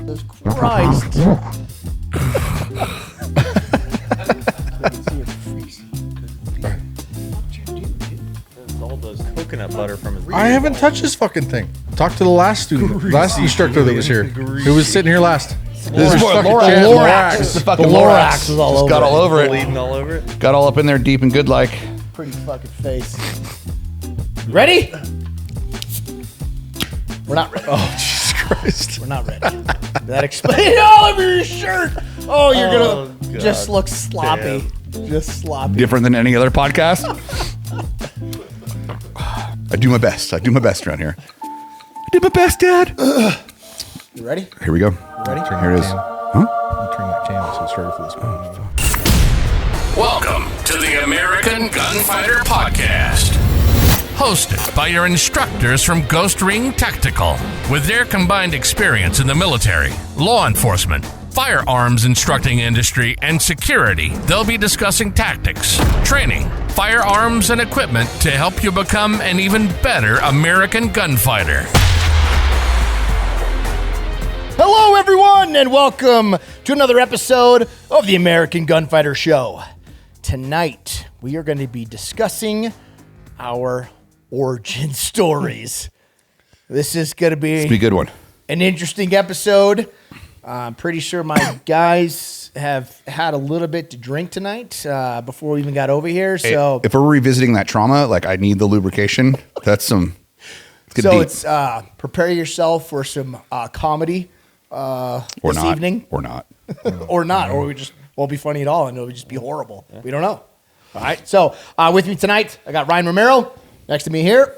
Jesus Christ. All those coconut butter from his. I haven't touched this fucking thing. Talk to the last student, last instructor that was here, who was sitting here last. This is what Lorax. This is the fucking Lorax was all Just over got it. all over it. Bleeding all over it. Got all up in there deep and good like. Pretty fucking face. Ready? We're not ready. Oh, Jesus Christ. We're not ready. That explains all over your shirt. Oh, you're Oh, gonna God just look sloppy. Just sloppy. Different than any other podcast. I do my best. I do my best around here. I do my best, Dad. You ready? Here we go. Ready? Here it is. You turn that cam so it's started for this. Welcome to the American Gunfighter Podcast. Hosted by your instructors from Ghost Ring Tactical. With their combined experience in the military, law enforcement, firearms instructing industry, and security, they'll be discussing tactics, training, firearms, and equipment to help you become an even better American gunfighter. Hello, everyone, and welcome to another episode of the American Gunfighter Show. Tonight, we are going to be discussing our origin stories. This is going to It's gonna be a good one. an interesting episode. I'm pretty sure my guys have had a little bit to drink tonight before we even got over here. So, If we're revisiting that trauma, like I need the lubrication. That's some. It's so deep. it's prepare yourself for some comedy or this not, evening, or not. or not, or we just won't be funny at all, and it'll just be horrible. We don't know. All right. So with me tonight, I got Ryan Romero next to me here.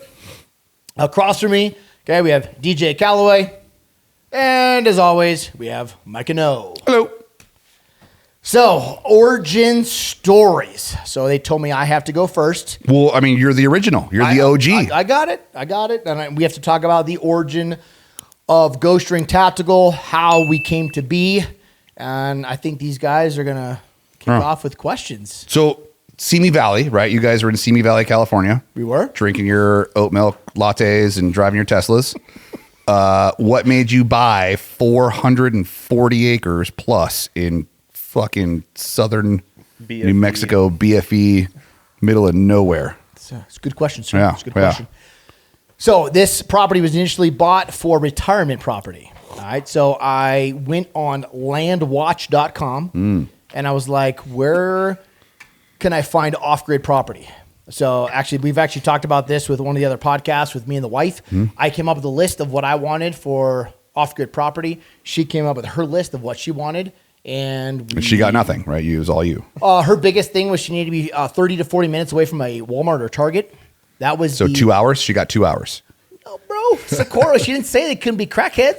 Across from me, okay, we have DJ Calloway. And as always, we have Micah. Hello. So, origin stories. So they told me I have to go first. Well, I mean, you're the original. You're the OG. I got it. And we have to talk about the origin of Ghost Ring Tactical, how we came to be. And I think these guys are going to kick off with questions. So, Simi Valley, right? You guys were in Simi Valley, California. We were? Drinking your oat milk lattes and driving your Teslas. What made you buy 440 acres plus in fucking southern BFE. New Mexico, BFE, middle of nowhere? It's a good question, sir. Yeah, It's a good yeah. question. So this property was initially bought for retirement property. All right. So I went on landwatch.com and I was like, where can I find off-grid property? So actually, we've actually talked about this with one of the other podcasts with me and the wife. I came up with a list of what I wanted for off-grid property. She came up with her list of what she wanted. And She got nothing, right? It was all you. her biggest thing was she needed to be 30 to 40 minutes away from a Walmart or Target. That was So 2 hours? She got 2 hours. Oh, bro, Socorro. She didn't say they couldn't be crackheads.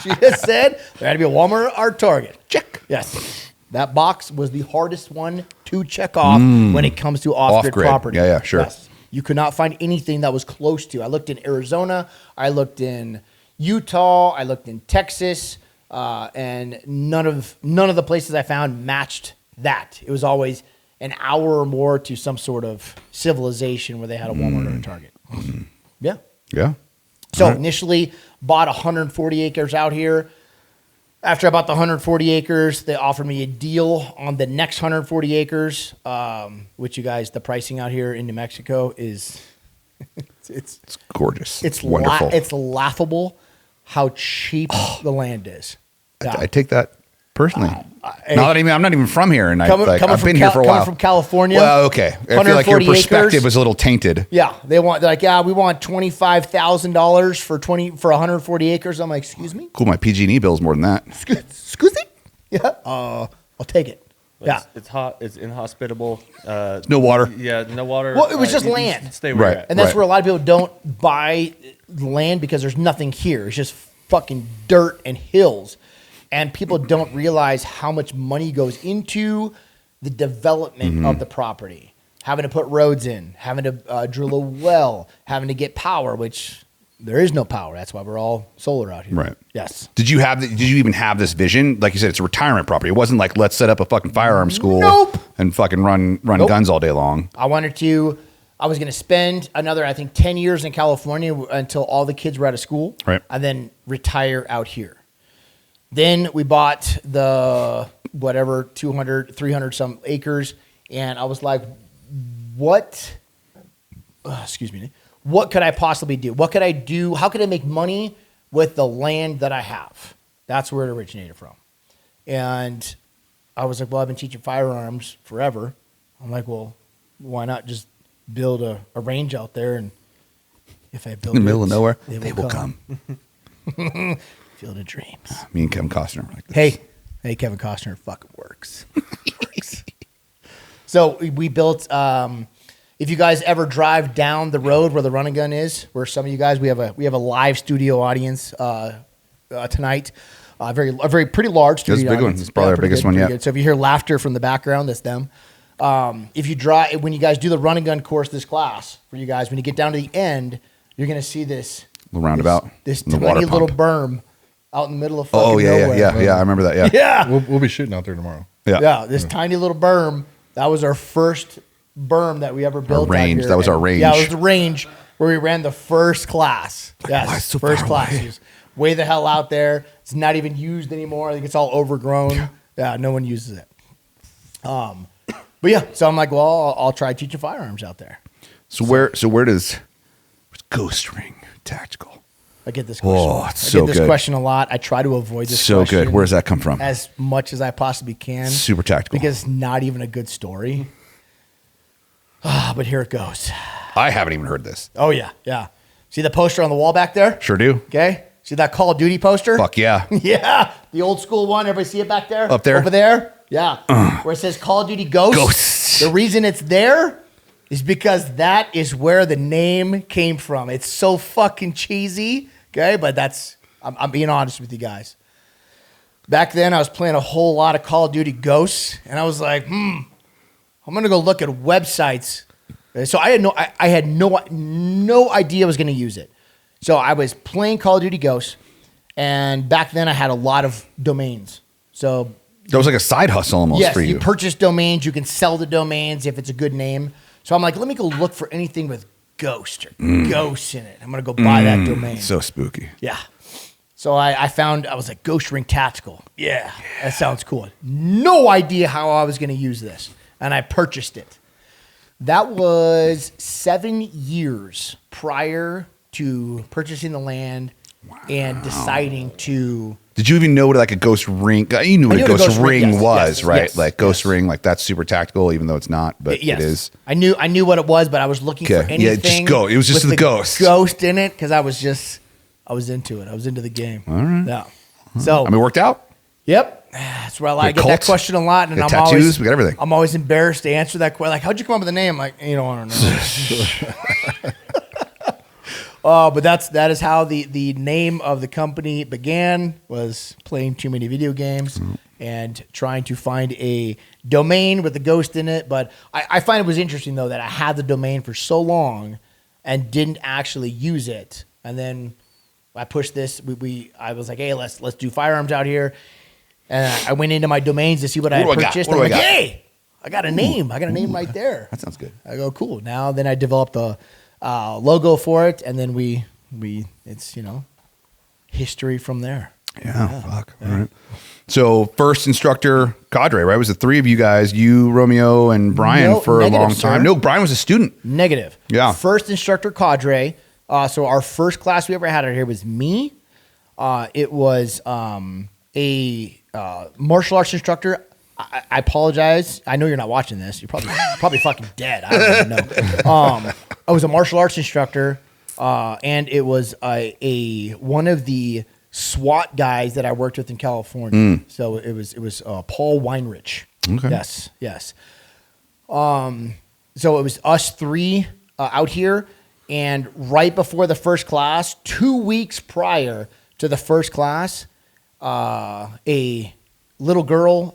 She just said there had to be a Walmart or Target. Check. Yes. That box was the hardest one to check off when it comes to off-grid property. Yeah, sure. Yes. You could not find anything that was close to. I looked in Arizona. I looked in Utah. I looked in Texas. And none of the places I found matched that. It was always an hour or more to some sort of civilization where they had a Walmart or a Target. Yeah. Yeah. So initially bought 140 acres out here. After I bought the 140 acres, they offered me a deal on the next 140 acres, which you guys, the pricing out here in New Mexico is it's Gorgeous. it's wonderful. it's laughable how cheap the land is. Yeah. I take that personally. I'm not even from here, and I've been here for a Coming while. from California. Well, okay. I feel like your 140 perspective acres. was a little tainted. Yeah, they're like, we want $25,000 for 140 acres. I'm like, excuse me, Cool, my PG&E bill's more than that. excuse me. Yeah, I'll take it. Yeah. It's hot. It's inhospitable. No water. Yeah, no water. Well, it was just you land. Stay where Right. you're at. And that's Right. where a lot of people don't buy land because there's nothing here. It's just fucking dirt and hills. And people don't realize how much money goes into the development of the property. Having to put roads in, having to drill a well, having to get power, which there is no power. That's why we're all solar out here. Right. Yes. Did you even have this vision? Like you said, it's a retirement property. It wasn't like, let's set up a fucking firearm school Nope. and fucking run guns all day long. I was going to spend another, I think, 10 years in California until all the kids were out of school. Right. And then retire out here. Then we bought the whatever 200, 300 some acres, and I was like, what? Excuse me. What could I possibly do? What could I do? How could I make money with the land that I have? That's where it originated from. And I was like, well, I've been teaching firearms forever. I'm like, well, why not just build a range out there? And if I build in the middle of nowhere, they will come. Field of dreams. Me and Kevin Costner were like this. Hey, Kevin Costner fucking works. Works. So we built. If you guys ever drive down the road where the running gun is, where some of you guys, we have a live studio audience tonight. A very pretty large studio. That's a big one. audience. It's probably our Pretty biggest good, one pretty yet. good. So if you hear laughter from the background, that's them. If you drive, when you guys do the running gun course, this class for you guys, when you get down to the end, you're gonna see this Little roundabout. this And the water tiny little pump. berm out in the middle of fucking Oh, yeah, nowhere. yeah. I remember that. Yeah. Yeah. We'll be shooting out there tomorrow. Yeah, this tiny little berm. That was our first berm that we ever built. out range. here. That was our And- range. Yeah, it was the range where we ran the first class. Yes, why is it so first far class. away? It was way the hell out there. It's not even used anymore. I think it's all overgrown. Yeah, no one uses it. But yeah, so I'm like, well, I'll try teaching firearms out there. So where does Ghost Ring Tactical? I get this question. Oh, it's I so get this good. question a lot. I try to avoid this. So question good. Where does that come from? As much as I possibly can. Super tactical. Because it's not even a good story. But here it goes. I haven't even heard this. Oh yeah, yeah. See the poster on the wall back there? Sure do. Okay. See that Call of Duty poster? Fuck yeah. Yeah, the old school one. Everybody see it back there? Up there? Over there? Yeah. Where it says Call of Duty Ghosts. Ghosts. The reason it's there is because that is where the name came from. It's so fucking cheesy, okay? But I'm being honest with you guys. Back then, I was playing a whole lot of Call of Duty Ghosts, and I was like, I'm gonna go look at websites. So I had no idea I was gonna use it. So I was playing Call of Duty Ghosts, and back then I had a lot of domains. So That was like a side hustle almost yes, for you. you purchase domains. You can sell the domains if it's a good name. So I'm like, let me go look for anything with ghost or ghosts in it. I'm gonna go buy that domain. So spooky. Yeah. So I was like, Ghost Ring Tactical. Yeah, that sounds cool. No idea how I was gonna use this, and I purchased it. That was 7 years prior to purchasing the land and deciding to. Did you even know what like a ghost ring? You knew what knew a what ghost ring yes, was, yes, right? yes, like ghost yes. ring, like that's super tactical, even though it's not, but Yes. it is. I knew what it was, but I was looking Okay. for Yeah, anything. just go. It was just with the ghost. Ghost in it because I was into it. I was into the game. All right. Yeah. So I mean, it worked out. yep. That's where I Got get that cult, question a lot, and got I'm tattoos, always we got everything. I'm always embarrassed to answer that question. Like, how'd you come up with the name? Like, I don't know. But that is how the name of the company began, was playing too many video games and trying to find a domain with a ghost in it. But I find it was interesting though that I had the domain for so long and didn't actually use it. And then I pushed this. I was like, hey, let's do firearms out here. And I went into my domains to see what I had What do I got? purchased. What do I'm I like, got? hey, I got a name. I got a name right there. That sounds good. I go, cool. Now then I developed a logo for it, and then we it's history from there. Yeah, fuck. All right. So first instructor cadre, right? It was the three of you guys, you, Romeo, and Brian No, for a negative, long time. sir. No, Brian was a student. Negative. Yeah. First instructor cadre. So our first class we ever had out here was me. It was a martial arts instructor. I apologize. I know you're not watching this. You're probably fucking dead. I don't even know. I was a martial arts instructor, and it was a one of the SWAT guys that I worked with in California. So it was Paul Weinrich. Okay. Yes. So it was us three out here, and right before the first class, 2 weeks prior to the first class, a little girl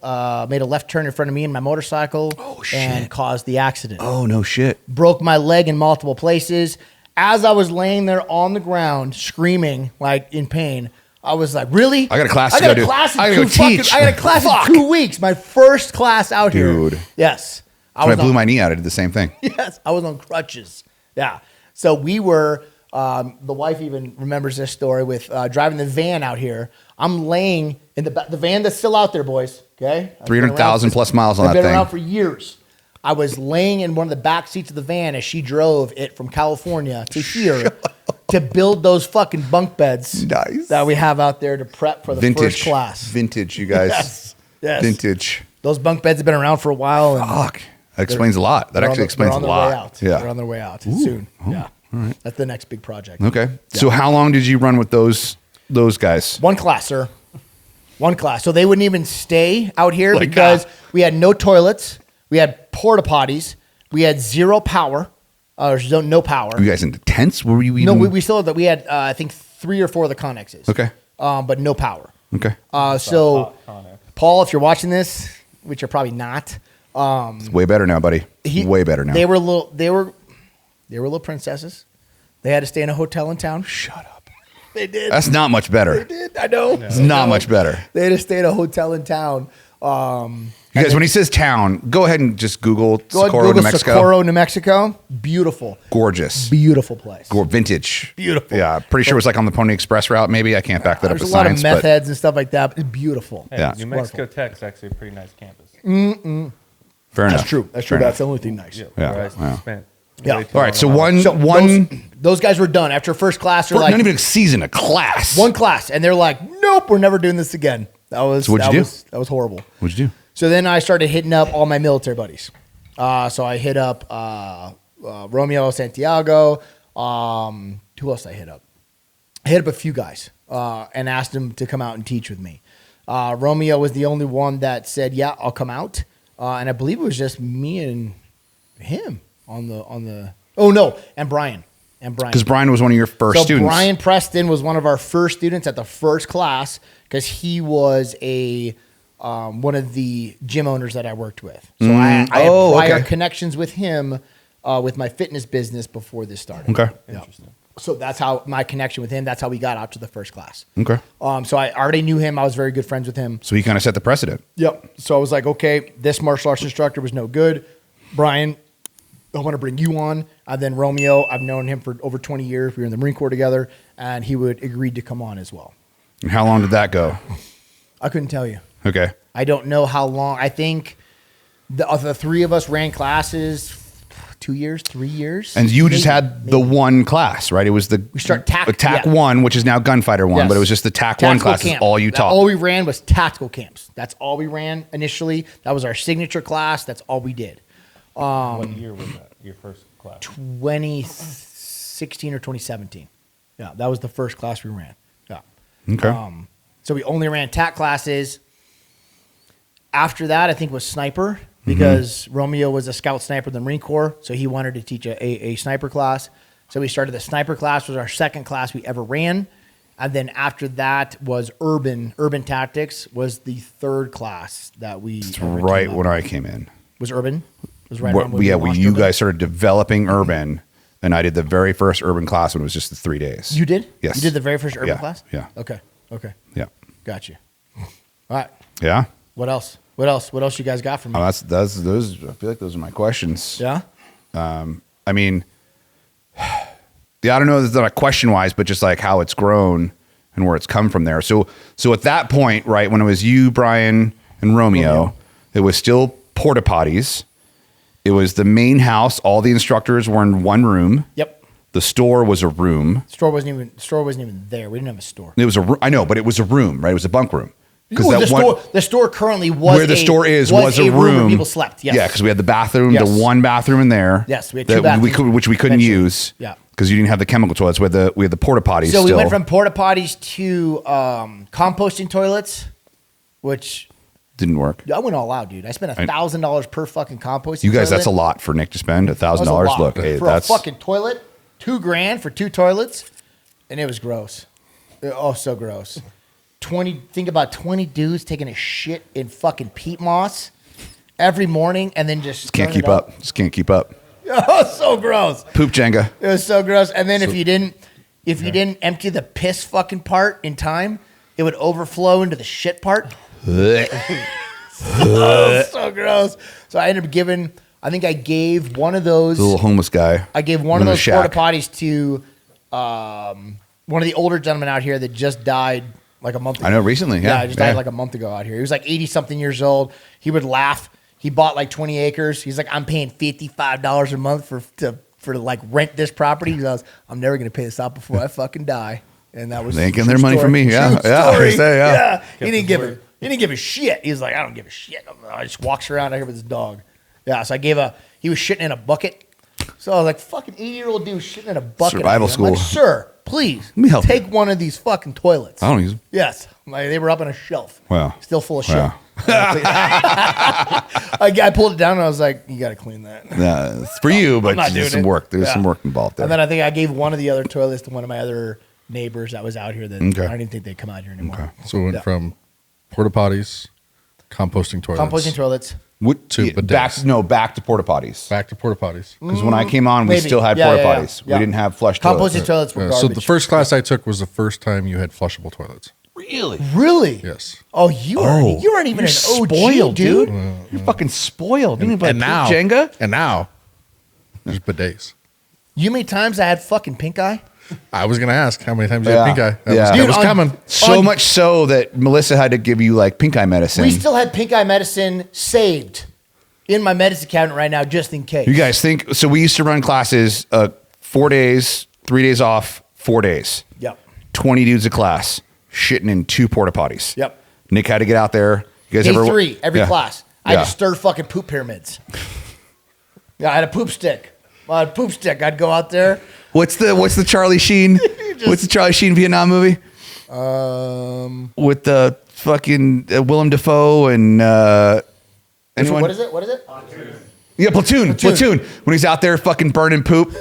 made a left turn in front of me in my motorcycle and caused the accident. Oh, no shit. Broke my leg in multiple places. As I was laying there on the ground screaming like in pain, I was like, really? I got a class I to got go a do. class in I gotta two go fucking- teach. I got a class Fuck. in 2 weeks. My first class out Dude. here. Yes. When I was blew on- my knee out, I did the same thing. Yes, I was on crutches. Yeah. So we were The wife even remembers this story with driving the van out here. I'm laying in the van that's still out there, boys. Okay, 300,000 plus miles on that I've been thing. around for years. I was laying in one of the back seats of the van as she drove it from California to here to build those fucking bunk beds Nice. that we have out there to prep for the first class. Vintage, you guys. Yes. Vintage. Those bunk beds have been around for a while. And Fuck. That explains a lot. That actually explains a lot. They're on their way out soon. Yeah. All right. That's the next big project. Okay. Yeah. So how long did you run with those guys? One class, sir. One class. So they wouldn't even stay out here Like because that. we had no toilets. We had porta potties. We had zero power. No power. Were you guys into tents? Were you even? No, we still had that. We had, I think, 3 or 4 of the Connexes. Okay. But no power. Okay. So, Paul, if you're watching this, which you're probably not, It's way better now, buddy. Way better now. They were little princesses. They had to stay in a hotel in town. Shut up. They did. That's not much better. They did. I know. It's not much better. They had to stay in a hotel in town. You guys, when he says town, go ahead and just Google Socorro, New Mexico. Socorro, New Mexico. Beautiful. Gorgeous. Beautiful place. Vintage. Beautiful. Yeah, pretty sure it was like on the Pony Express route. Maybe I can't back that up There's with a lot science. of meth but heads and stuff like that. But it's beautiful. Hey, Yeah. New Mexico Tech's actually a pretty nice campus. fair enough. That's true. That's true. Fair That's the only thing nice. Yeah. Yeah, Where I yeah. spent Yeah. way too All right, so long. one Those guys were done after first class. They're not like even a season, a class. one class, and they're like, "Nope, we're never doing this again." That was So what'd you do? That was horrible. What'd you do? So then I started hitting up all my military buddies. So I hit up Romeo Santiago. Who else I hit up? I hit up a few guys and asked them to come out and teach with me. Romeo was the only one that said, "Yeah, I'll come out." And I believe it was just me and him on the. Oh no, and Brian. Because Brian was one of your first So students. Brian Preston was one of our first students at the first class because he was one of the gym owners that I worked with. So I had prior connections with him with my fitness business before this started. Okay. Interesting. So that's how my connection with him. That's how we got out to the first class. Okay. So I already knew him. I was very good friends with him. So he kind of set the precedent. Yep. So I was like, okay, this martial arts instructor was no good. Brian, I want to bring you on. And then Romeo, I've known him for over 20 years. We were in the Marine Corps together, and he would agree to come on as well. And how long did that go? I couldn't tell you. Okay. I don't know how long. I think the 3 of us ran classes 2 years, 3 years. And you just had the one class, right? It was the TAC 1, which is now Gunfighter 1, Yes. but it was just the TAC 1 class is all you taught. All we ran was tactical camps. That's all we ran initially. That was our signature class. That's all we did. What year was that? Your first class? 2016 or 2017. Yeah, that was the first class we ran. Yeah. Okay. So we only ran TAC classes. After that, I think was sniper because Romeo was a scout sniper in the Marine Corps, so he wanted to teach a sniper class. So we started the sniper class, was our second class we ever ran. And then after that was urban tactics was the third class that we It's ever right came up when with. I came in. Was urban. It was right What- around when yeah, we when launched you urban. guys started developing urban, and I did the very first urban class when it was just the 3 days. You did? Yes. You did the very first urban Yeah, class? yeah. Okay. Yeah. Got you. All right. Yeah. What else? What else you guys got from me? Oh, that's those. I feel like those are my questions. Yeah? I mean, yeah, I don't know if it's not question wise, but just like how it's grown and where it's come from there. So at that point, right, when it was you, Brian, and Romeo, it was still porta potties. It was the main house. All the instructors were in one room. Yep. The store was a room. Store wasn't even there. We didn't have a store. It was I know, but it was a room, right? It was a bunk room. Ooh, the store currently was where the store was a room where people slept. Yes. Yeah, because we had the bathroom, Yes. the one bathroom in there. Yes, we had two that bathrooms. which we couldn't Eventually. use. Yeah. because you didn't have the chemical toilets. We had the porta potties. So still. we went from porta potties to composting toilets, which didn't work. I went all out, dude. I spent $1,000 per fucking composting. You guys, toilet. that's a lot for Nick to spend. $1,000. That was a lot. Look, hey, for that's a fucking toilet, $2,000 for 2 toilets, and it was gross. Oh, so gross. Think about 20 dudes taking a shit in fucking peat moss every morning, and then just can't throwing keep it up. Just can't keep up. Oh, so gross. Poop Jenga. It was so gross. And then if you didn't empty the piss fucking part in time, it would overflow into the shit part. So gross. So I ended up I think I gave one of those. The little homeless guy. I gave one in of the those shack. porta potties to one of the older gentlemen out here that just died like a month ago. I know, recently. Yeah, just died like a month ago out here. He was like 80-something years old. He would laugh. He bought like 20 acres. He's like, I'm paying $55 a month for like rent this property. He goes, I'm never going to pay this out before I fucking die. And that was They ain't getting their money from me. Yeah, True yeah, story. I say, yeah. He didn't give a shit. He was like, I don't give a shit. I just walks around out here with his dog. Yeah, so he was shitting in a bucket. So I was like, fucking 80-year-old dude shitting in a bucket. Survival I'm like, school. sir, please me help take one of these fucking toilets. I don't use them. Yes, like, they were up on a shelf. Wow. Still full of shit. Wow. I pulled it down and I was like, you got to clean that. Yeah, it's for you, but not there's doing some it. work. There's Yeah. some work involved there. And then I think I gave one of the other toilets to one of my other neighbors that was out here that Okay. I don't even think they'd come out here anymore. So we went from porta potties, composting toilets, Composting toilets. to bidets. Back to porta potties. Back to porta potties. Because when I came on, we Maybe. still had Yeah, porta yeah, yeah. potties. Yeah. We didn't have flush Composting toilets. toilets were So garbage. the first class I took was the first time you had flushable toilets. Really? Yes. Oh, you aren't even an OG, spoiled, dude. You're fucking spoiled. You And now, Jenga? there's bidets. You know how many times I had fucking pink eye? I was gonna ask how many times you had pink eye. That Yeah. was, Dude, that was coming. So much so that Melissa had to give you like pink eye medicine. We still had pink eye medicine saved in my medicine cabinet right now, just in case. You guys think so? We used to run classes 4 days, 3 days off, 4 days. Yep. 20 dudes a class, shitting in 2 porta potties. Yep. Nick had to get out there. You guys Day ever? 3, every Yeah. class. I just stir fucking poop pyramids. Yeah, I had a poop stick. I'd go out there. What's the Charlie Sheen? What's the Charlie Sheen Vietnam movie? With the fucking Willem Dafoe and anyone? What is it? Yeah, Platoon. When he's out there fucking burning poop.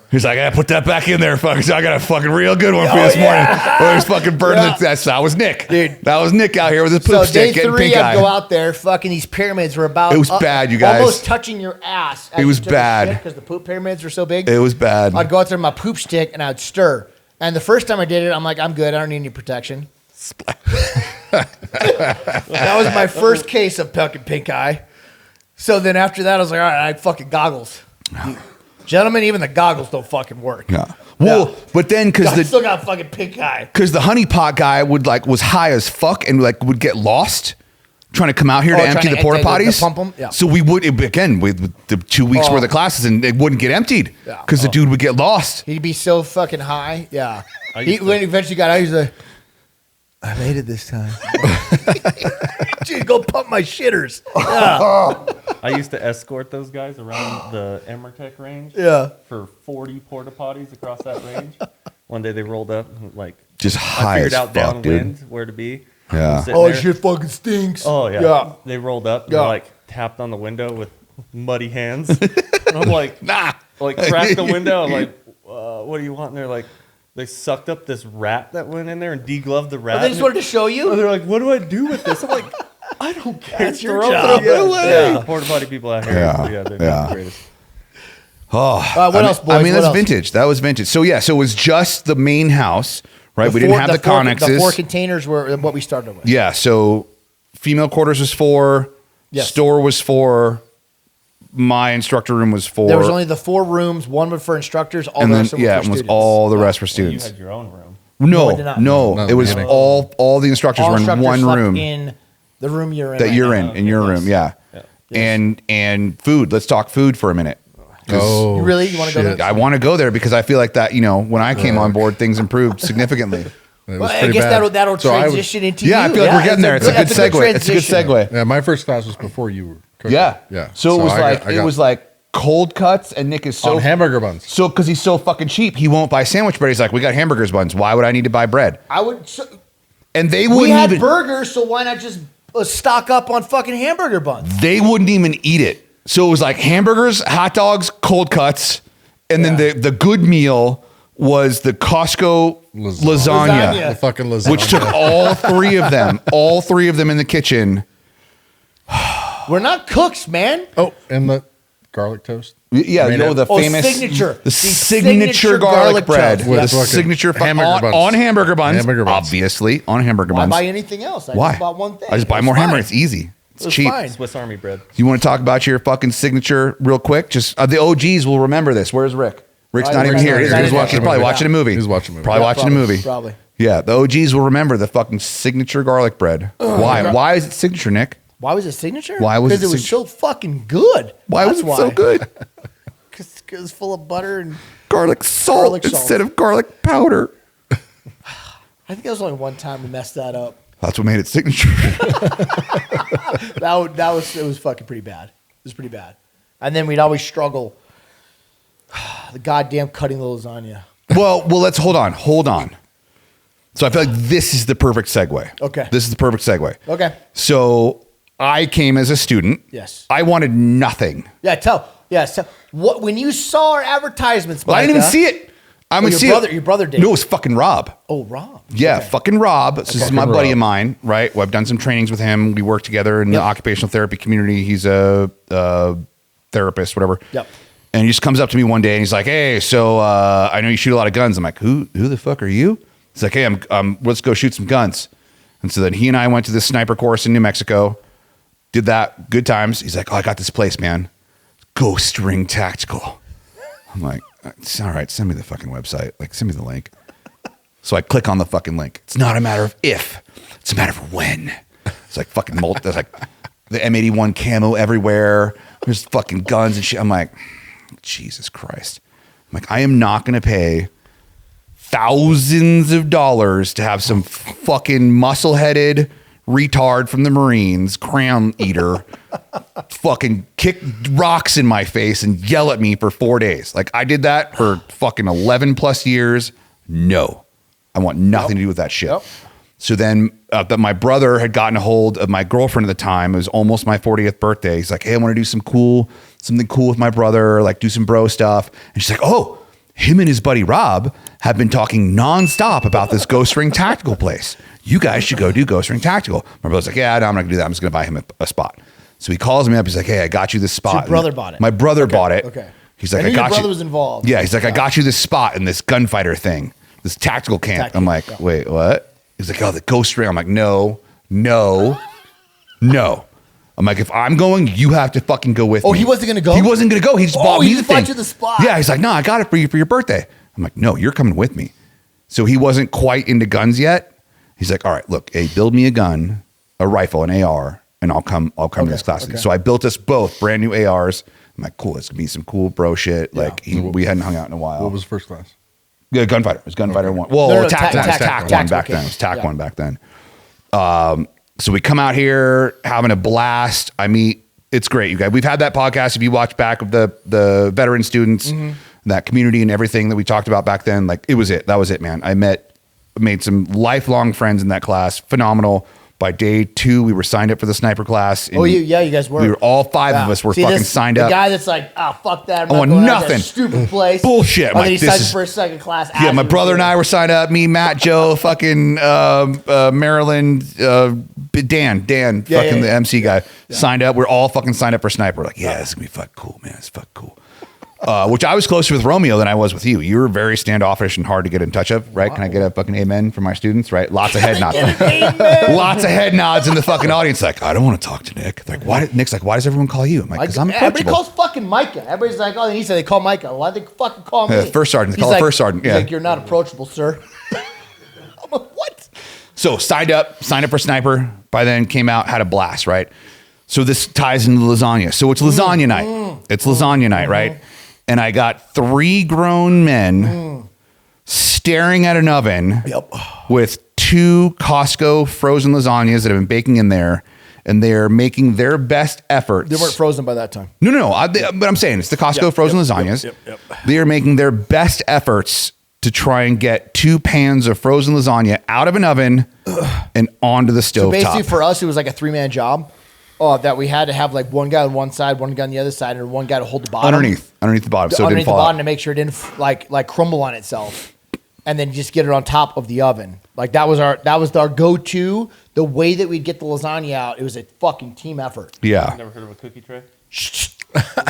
He's like, I put that back in there, fucking. So I got a fucking real good one for you this morning. Oh, he's fucking burning it. That was Nick, Dude. That was Nick out here with his So poop day stick getting 3, pink I'd eye. go out there. Fucking these pyramids were about. It was bad, you guys. Almost touching your ass. It was bad. Because the poop pyramids were so big. It was bad. I'd go out there with my poop stick and I'd stir. And the first time I did it, I'm like, I'm good. I don't need any protection. That was my first case of fucking pink eye. So then after that, I was like, all right, I had fucking goggles. Gentlemen, even the goggles don't fucking work. Yeah. Well, Yeah. but then I still got fucking pink eye. because the honeypot guy was high as fuck and would get lost trying to come out here to trying empty to the porta empty- to potties. pump 'em? Yeah. So we would again with the 2 weeks worth of classes and it wouldn't get emptied Yeah. because the dude would get lost. He'd be so fucking high. Yeah. I used When he eventually got out, he was like, I made it this time. Dude, go pump my shitters. Yeah. I used to escort those guys around the Emmertech range Yeah. for 40 porta potties across that range. One day they rolled up, like Just high I figured as out fuck, downwind where to be. Yeah. I'm sitting Oh, there. shit fucking stinks. Oh yeah. Yeah. They rolled up, and Yeah. they like tapped on the window with muddy hands. And I'm like, Nah. like cracked the window. I'm like, what do you want? And they're like, they sucked up this rat that went in there and degloved the rat. They just wanted to show And you. they're like, what do I do with this? I'm like, I don't care. That's your Throw job. it away. Yeah. Yeah. Porta potty people out here. Yeah. Yeah, they're Yeah. the greatest. Oh, What else, boys? I mean, What that's else? vintage. That was vintage. So yeah, so it was just the main house, right? We didn't have the connexes. The 4 containers were what we started with. Yeah, so female quarters was 4, Yes. store was 4, my instructor room was 4. There was only the 4 rooms. One was for instructors. All and the then rest of them yeah, were it for was students. all the rest were You students. had your own room. No, I did not. No, No, it was beginning. all the instructors All were in instructors one slept room in the room you're in. that right you're now. in your room, yeah. And food. Let's talk food for a minute. Oh, You really? You wanna go shit. there? I want to go there because I feel like that, when I came on board, things improved significantly. It was Well, I pretty guess bad. that'll So I would- transition into Yeah, I you. feel like we're getting there. It's a good that's segue. It's a good transition. segue. Yeah, my first class was before you were cooking. Yeah. Yeah. So it was I got like cold cuts, and Nick is so on hamburger buns. So because he's so fucking cheap, he won't buy sandwich bread. He's like, we got hamburgers buns. Why would I need to buy bread? I would. So, And they we wouldn't had even burgers, so why not just stock up on fucking hamburger buns? they wouldn't even eat it. So it was like hamburgers, hot dogs, cold cuts, and then the good meal was the Costco lasagna. Lasagna. The fucking lasagna. which took all three of them in the kitchen. We're not cooks, man. Oh, and the garlic toast. Yeah, I mean, the Oh, famous signature. the signature garlic bread toast. With the fucking signature hamburger buns. on hamburger buns. Hamburger buns. Obviously, on hamburger Why buns. buy anything else? I Why? just bought one thing. I just buy It was more fine. hamburger. It's easy. It's It was cheap. fine. Swiss Army bread. You want to talk about your fucking signature real quick? Just the OGs will remember this. Where's Rick? Rick's Oh, not even Rick's here. not- He's, he's not he's even probably here. watching a movie. He's watching a movie. Probably watching a movie. Probably. Yeah, the OGs will remember the fucking signature garlic bread. Why? Why is it signature, Nick? Why was it signature? Why was it Because it was so fucking good. Why was it so good? Because it was full of butter and Garlic salt Garlic salt. instead of garlic powder. I think that was only one time we messed that up. That's what made it signature. It was fucking pretty bad. It was pretty bad. And then we'd always struggle. The goddamn cutting the lasagna. well, let's hold on. So I feel like this is the perfect segue. Okay. This is the perfect segue. Okay. So I came as a student. Yes. I wanted nothing. What when you saw our advertisements, Well, I didn't even Micah- see it. I Oh, didn't see it. your brother did. No, it was fucking Rob. Oh, Rob. Yeah, Okay. fucking Rob. So this is my Fucking buddy Rob. of mine, right? Well, I've done some trainings with him. We work together in the Yep. occupational therapy community. He's a therapist, whatever. Yep. And he just comes up to me one day and he's like, "Hey, so I know you shoot a lot of guns." I'm like, "Who the fuck are you?" He's like, "Hey, let's go shoot some guns." And so then he and I went to this sniper course in New Mexico. Did that, good times. He's like, "Oh, I got this place, man. Ghost Ring Tactical." I'm like, "It's all right. Send me the fucking website. Like, send me the link." So I click on the fucking link. It's not a matter of if, it's a matter of when. It's like fucking there's like the M81 camo everywhere. There's fucking guns and shit. I'm like, Jesus Christ. I'm like, I am not going to pay thousands of dollars to have some fucking muscle-headed retard from the Marines, crown eater, fucking kick rocks in my face and yell at me for 4 days. Like, I did that for fucking 11 plus years. No, I want nothing to do with that shit. Yep. So then that my brother had gotten a hold of my girlfriend at the time. It was almost my 40th birthday. He's like, "Hey, I want to do something cool with my brother, like do some bro stuff." And she's like, "Oh, him and his buddy Rob have been talking nonstop about this Ghost Ring Tactical place. You guys should go do Ghost Ring Tactical." My brother's like, "Yeah, no, I'm not gonna do that. I'm just gonna buy him a spot." So he calls me up. He's like, "Hey, I got you this spot." your brother bought it? My brother bought it. Okay. He's like, I knew "I got your brother you." was involved. Yeah, he's like, "I got you this spot in this gunfighter thing, this tactical camp." Tactical, I'm like, yeah. "Wait, what?" He's like, "Oh, the Ghost Ring." I'm like, no. I'm like, "If I'm going, you have to fucking go with me." Oh, he wasn't gonna go? He wasn't gonna go. He just Oh, bought he me just the thing. bought you the spot. Yeah, he's like, "No, I got it for you for your birthday." I'm like, "No, you're coming with me." So he wasn't quite into guns yet. He's like, "All right, look, hey, build me a gun, a rifle, an AR, and I'll come to this class." okay. So I built us both brand new ARs. I'm like, "Cool, it's gonna be some cool bro shit." Like we hadn't hung out in a while. What was first class? Yeah, gunfighter. It was gunfighter one. Well, No, tac one tactical back came. then. It was tac Yeah. one back then. So we come out here having a blast. It's great, you guys. We've had that podcast. If you watch back of the veteran students, that community and everything that we talked about back then, like it was it. That was it, man. I made some lifelong friends in that class. Phenomenal. By day 2, we were signed up for the sniper class. Oh, you guys were. We were all 5 of us were See, fucking this- signed up. The guy that's like, fuck that. I'm I not want going out to that nothing. stupid place. Bullshit. And Like, then he this signs is- up for a second class. Yeah, my brother and I were signed up. Me, Matt, Joe, fucking Maryland, Dan, fucking yeah. the MC guy, signed up. We're all fucking signed up for sniper. Like, yeah, this is gonna be fucking cool, man. It's fucking cool. Which I was closer with Romeo than I was with you. You were very standoffish and hard to get in touch of, right? Can I get a fucking amen from my students, right? Lots of head nods. Lots of head nods in the fucking audience. Like, I don't want to talk to Nick. They're like, Nick's like, why does everyone call you? I'm like, because I'm Everybody approachable. calls fucking Micah. Everybody's like, oh, he said they call Micah. Why they fucking call me? Yeah, first sergeant. They He's call it first sergeant, He's yeah. like, you're not approachable, sir. I'm like, what? So signed up for sniper. By then came out, had a blast, right? So this ties into lasagna. So it's lasagna night. It's lasagna night, right? And I got 3 grown men staring at an oven with 2 Costco frozen lasagnas that have been baking in there, and they're making their best efforts. They weren't frozen by that time. No. But I'm saying it's the Costco frozen lasagnas. They are making their best efforts to try and get 2 pans of frozen lasagna out of an oven and onto the stove So basically, top. for us, it was like a 3-man job. That we had to have like one guy on one side, one guy on the other side, and one guy to hold the bottom. underneath the bottom, so it didn't underneath the fall bottom out. to make sure it didn't like crumble on itself, and then just get it on top of the oven. Like that was our go-to. The way that we'd get the lasagna out, it was a fucking team effort. Yeah. Never heard of a cookie tray?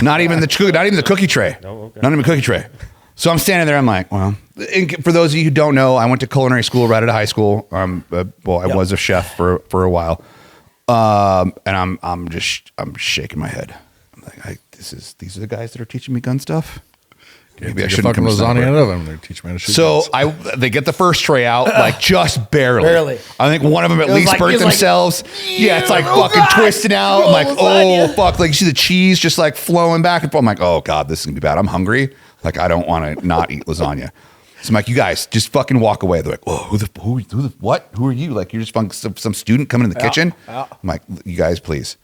Not even the cookie tray. No, okay. Not even a cookie tray. So I'm standing there. I'm like, well, and for those of you who don't know, I went to culinary school right out of high school. I was a chef for a while. And I'm shaking my head. I'm like, these are the guys that are teaching me gun stuff. maybe I Take a shouldn't fucking come to lasagna Sniper. out of them. They teach me how to shoot. So guns. they get the first tray out, like just barely. Barely. I think one of them at It was least like- burnt it was like, themselves. yeah, it's like oh fucking God, twisting out. I'm like, lasagna. oh fuck! Like you see the cheese just like flowing back and forth. I'm like, oh god, this is gonna be bad. I'm hungry. Like I don't want to not eat lasagna. So I'm like, you guys just fucking walk away. They're like, whoa, who the what? Who are you? Like you're just fucking some student coming in the kitchen. yeah. I'm like, you guys, please.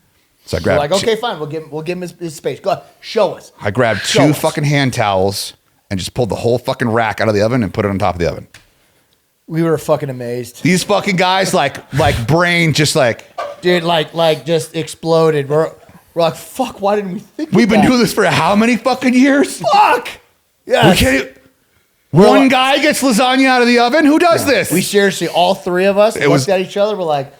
So I We're grabbed. like, okay, fine. We'll give him his space. Go ahead. Show us. I grabbed Show two us. fucking hand towels and just pulled the whole fucking rack out of the oven and put it on top of the oven. We were fucking amazed. These fucking guys, like brain, just like Dude, like just exploded. We're like, fuck, why didn't we think of we've been that? doing this for how many fucking years? Fuck! Yeah. We can't. One guy gets lasagna out of the oven. Who does this? We seriously, all three of us It looked was- at each other. We're like,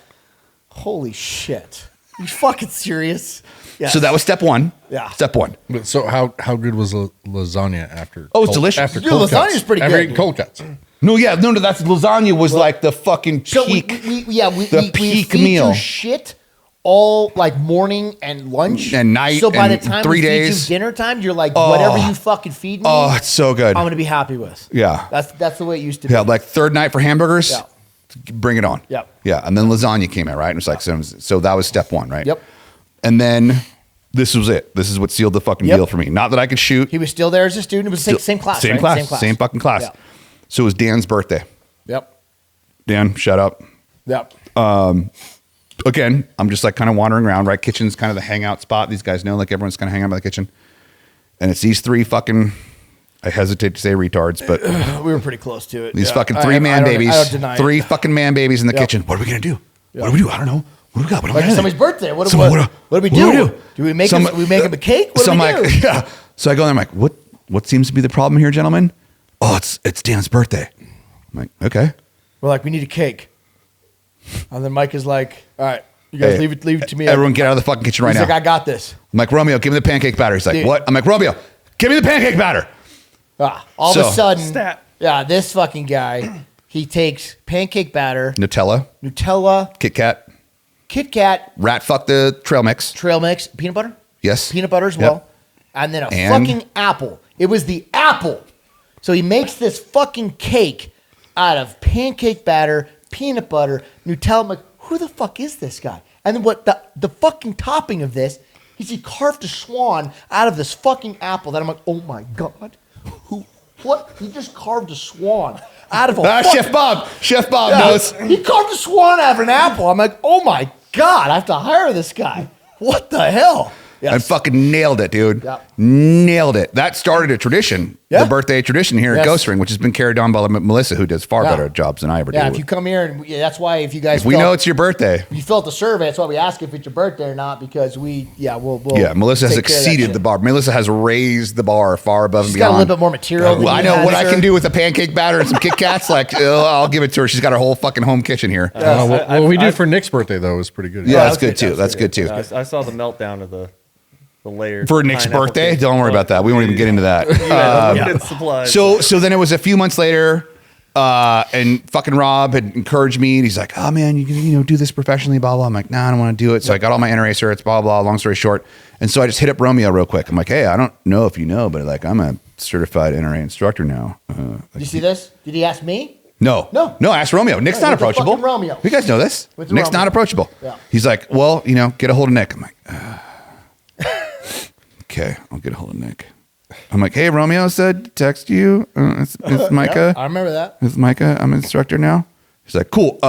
holy shit. You fucking serious? Yeah. So that was step one. Yeah. Step one. But so how good was lasagna after? Oh, it's delicious. After Dude, cold lasagna's cuts? pretty After good. eating cold cuts. No, that's lasagna was like the fucking So peak. we the peak feed meal. you shit all like morning and lunch And night So by and the time 3 we days. feed you dinner time, you're like, whatever you fucking feed me, Oh, it's so good. I'm gonna be happy with. Yeah. That's the way it used to be. Yeah, like third night for hamburgers. Yeah. Bring it on. Yep. Yeah, and then lasagna came out, right? And it's like so that was step one, right? Yep. And then this was it. This is what sealed the fucking Yep. deal for me. Not that I could shoot. He was still there as a student. It was same class. Same right? class. Same fucking class. Yeah. So it was Dan's birthday. Yep. Dan, shut up. Yep. Again, I'm just like kind of wandering around, right? Kitchen's kind of the hangout spot. These guys know like everyone's kind of hanging out by the kitchen. And it's these three fucking, I hesitate to say retards, but We were pretty close to it. these Yeah. fucking I three man don't- babies, I don't deny three it. fucking man babies in the Yep. kitchen. What are we going to do? What do we do? I don't know. What do we got? What do we Like got? somebody's birthday. What do we do? do? Do we make him a cake? What so do we I'm do? like, yeah. So I go there, I'm like, what seems to be the problem here, gentlemen? Oh, it's Dan's birthday. I'm like, okay. We're like, we need a cake. And then Mike is like, all right, you guys Hey, leave it to me. Everyone get out of the fucking kitchen right He's now. like, I got this. I'm like, Romeo, give me the pancake batter. He's like, Dude. what? I'm like, Romeo, give me the pancake batter. All of So- a sudden, Stat. yeah, this fucking guy, he takes pancake batter, Nutella, Nutella, Kit Kat, Kit Kat, rat fuck the trail mix. trail mix, peanut butter? Yes. Peanut butter as Yep. well. And then a And- fucking apple. It was the apple. So he makes this fucking cake out of pancake batter, peanut butter, Nutella. I'm like, who the fuck is this guy? And then what the fucking topping of this is he carved a swan out of this fucking apple that I'm like, oh my God. What? He just carved a swan out of a fucking- Chef Bob Yeah, knows. He carved a swan out of an apple. I'm like, oh my God, I have to hire this guy. What the hell? Yes. And fucking nailed it, dude. Yep. Nailed it. That started a tradition, Yeah. the birthday tradition here at Yes. Ghost Ring, which has been carried on by Melissa, who does far Yeah. better jobs than I ever Yeah, do. if you come here, and that's why if you guys If we know it's your birthday. you filled the survey, that's why we ask if it's your birthday or not, because we'll Yeah, Melissa has take care of that exceeded shit. the bar. Melissa has raised the bar far above She's and got a beyond. little bit more material than Well, I you know had, what I sir. can do with a pancake batter and some Kit Kats. Like, I'll give it to her. She's got her whole fucking home kitchen here. What we did for Nick's birthday though was pretty good. Yeah, that's that was good good. too. That That's was good too. I saw the meltdown of the layer For Nick's pineapple birthday, cake. don't worry about that. We won't even get into that. Limited supplies. So then it was a few months later, and fucking Rob had encouraged me, and he's like, "Oh man, you can do this professionally, blah blah." I'm like, "Nah, I don't want to do it." So I got all my NRA certs, blah blah. Long story short, and so I just hit up Romeo real quick. I'm like, "Hey, I don't know if you know, but like I'm a certified NRA instructor now." Did you see this? Did he ask me? No. No. Ask Romeo. Nick's No, not went to approachable. fucking Romeo. You guys know this. Went to Nick's Romeo. not approachable. Yeah. He's like, well, get a hold of Nick. I'm like, okay, I'll get a hold of Nick. I'm like, hey, Romeo said to text you. It's Micah. I remember that. It's Micah. I'm an instructor now. He's like, cool.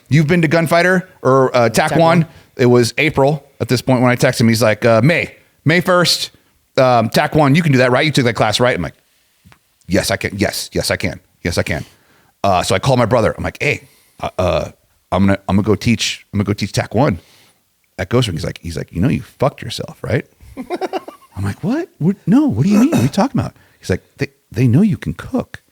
You've been to Gunfighter or TAC TAC 1. one. It was April at this point when I text him. He's like, May 1st, TAC 1. You can do that, right? You took that class, right? I'm like, yes, I can. Yes, I can. Yes, I can. So I call my brother. I'm like, hey, I'm gonna go teach TAC 1 at Ghost Ring. He's like, you fucked yourself, right? I'm like, what? No, what do you mean? What are you talking about? He's like, they know you can cook.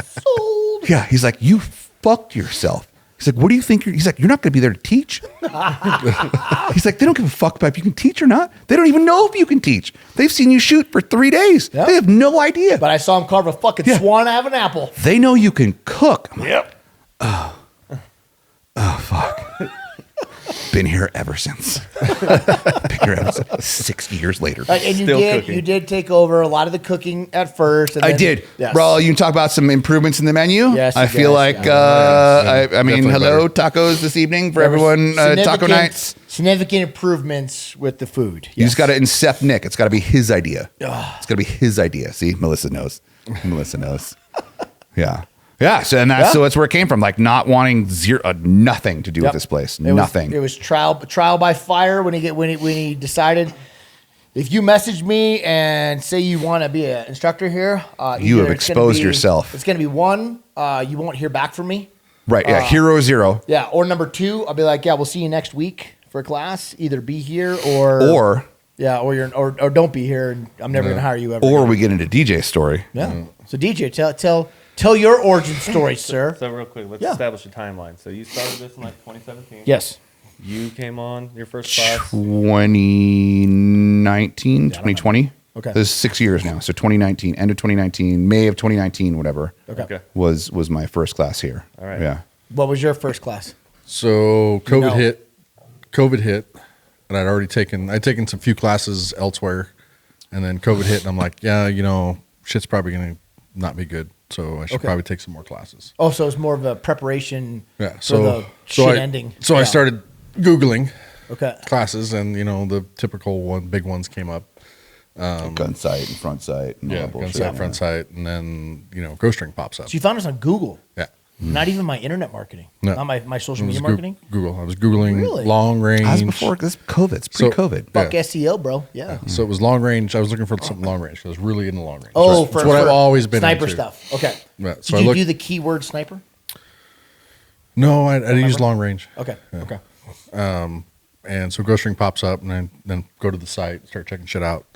Sold. Yeah, he's like, you fucked yourself. He's like, what do you think? He's like, you're not going to be there to teach. He's like, they don't give a fuck about if you can teach or not. They don't even know if you can teach. They've seen you shoot for 3 days. Yep. They have no idea. But I saw him carve a fucking swan out of an apple. They know you can cook. I'm like, Yep. oh, fuck. been here ever since. Been here ever since. 6 years later. And you did take over a lot of the cooking at first. And I then, did. Yes. Bro, you can talk about some improvements in the menu. Yes, I you feel guys, like, I mean, definitely hello, tacos this evening for There was everyone. Taco significant- nights. Significant improvements with the food. You just got to incept Nick. It's got to be his idea. It's got to be his idea. See, Melissa knows. Melissa knows. Yeah. Yeah. So, and that's, so that's where it came from. Like not wanting nothing to do with this place. Nothing. It was trial by fire when he decided. If you message me and say you want to be an instructor here, you have exposed yourself. It's going to be one, you won't hear back from me. Right. Yeah. Hero zero. Yeah. Or number two, I'll be like, yeah, we'll see you next week for class. Either be here or don't be here, and I'm never going to hire you ever. Or again. we get into DJ's story. Yeah. So DJ, tell your origin story, sir. So real quick, let's establish a timeline. So you started this in like 2017. Yes. You came on your first class. 2019, 2020. Okay. This is 6 years now. So 2019, end of 2019, May of 2019, whatever. Okay. Was my first class here. All right. Yeah. What was your first class? So COVID No. hit, and I'd taken some few classes elsewhere, and then COVID hit, and I'm like, yeah, shit's probably gonna not be good, so I should probably take some more classes. Oh, so it's more of a preparation Yeah. for the ending. So I started Googling Okay. classes, and the typical big ones came up. Gun sight and front sight. And all Yeah, that gun bullshit. sight, front sight, and then Ghost Ring pops up. So you found us on Google. Yeah. Not even my internet marketing. No. Not my social It was media marketing. Google. I was Googling Really? long range. That was before this COVID. It's pre-COVID. Fuck Yeah. SEO, bro. Yeah. So it was long range. I was looking for something long range. I was really into long range. Oh, That's what I've always been sniper into. stuff. Okay. Yeah, Did so I you looked- do the keyword sniper? No, I use long range. Okay. Okay. And so Ghost Ring pops up, and I then go to the site, start checking shit out.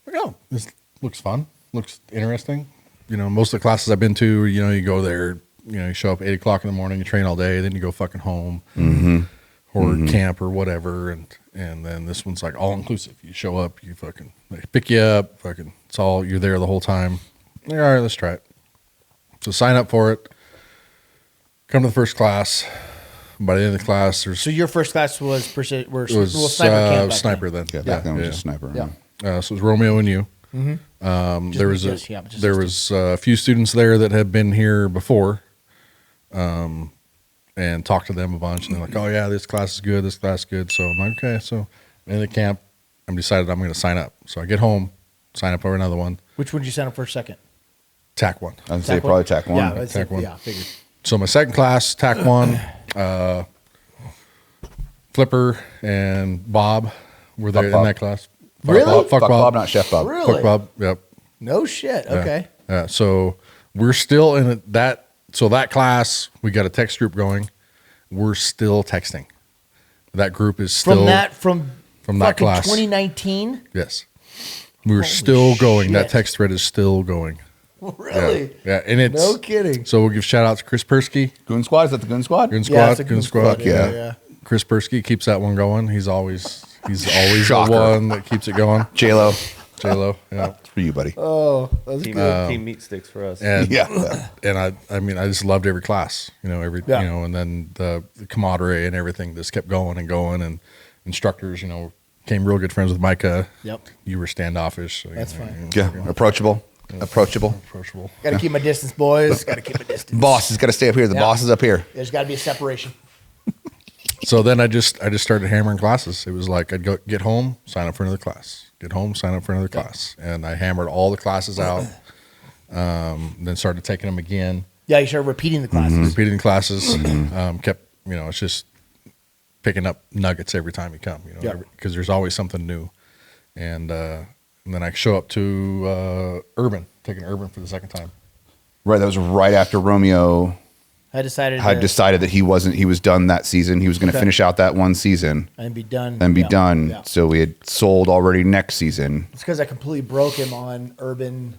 Like, oh, this looks fun. Looks interesting. Most of the classes I've been to, you go there, you show up 8 o'clock in the morning, you train all day, then you go fucking home or camp or whatever. And then this one's like all inclusive. You show up, you fucking, they pick you up, fucking, you're there the whole time. Like, all right, let's try it. So sign up for it. Come to the first class. By the end of the class, So your first class was sniper camp. back sniper then. then. Yeah, back then it was just sniper. Yeah. So it was Romeo and you. There was a few students there that had been here before, and talked to them a bunch. And they're like, "Oh yeah, this class is good. This class is good." So I'm like, "Okay." So in the camp, I'm decided I'm going to sign up. So I get home, sign up for another one. Which one did you sign up for second? TAC 1. I'd say probably TAC 1. Yeah, I'd say, TAC 1. yeah, figured. So my second class, TAC 1, Flipper and Bob were there Fuck Bob. in that class. Fuck Really? Bob, Fuck Bob, not Chef Bob. Really? Fuck Bob. Yep. No shit. Okay. Yeah. So we're still in that. So that class, we got a text group going. We're still texting. That group is still From that that class. 2019. Yes. We're still going. That shit. text thread is still going. Really? Yeah. And it's No kidding. So we'll give shout out to Chris Persky. Goon Squad? Is that the Goon Squad? Goon Yeah, Squad. it's a Goon good Squad. Fuck yeah. Chris Persky keeps that one going. He's always Shocker. the one that keeps it going. J-Lo. J-Lo. Yeah. It's for you, buddy. Oh, that's good. Team meat sticks for us. And Yeah. and I mean I just loved every class, Yeah. and then the camaraderie and everything just kept going, and instructors, became real good friends with Micah. Yep. You were standoffish. So, That's fine. Yeah. Approachable. Approachable. Approachable. Got to keep my distance, boys. Got to keep my distance. Boss has got to stay up here. The Yeah. boss is up here. There's got to be a separation. So then I just started hammering classes. It was like I'd go get home, sign up for another class. Get home, sign up for another class, and I hammered all the classes out. Then started taking them again, Yeah, you start repeating the classes. repeating classes. Kept it's just picking up nuggets every time you come. Yeah. Because there's always something new, and then I show up to taking Urban for the second time. Right. That was right after Romeo I decided had decided that he was done that season. He was going to Okay. finish out that one season and be done. and be Yeah. done. Yeah. So we had sold already next season. It's because I completely broke him on Urban.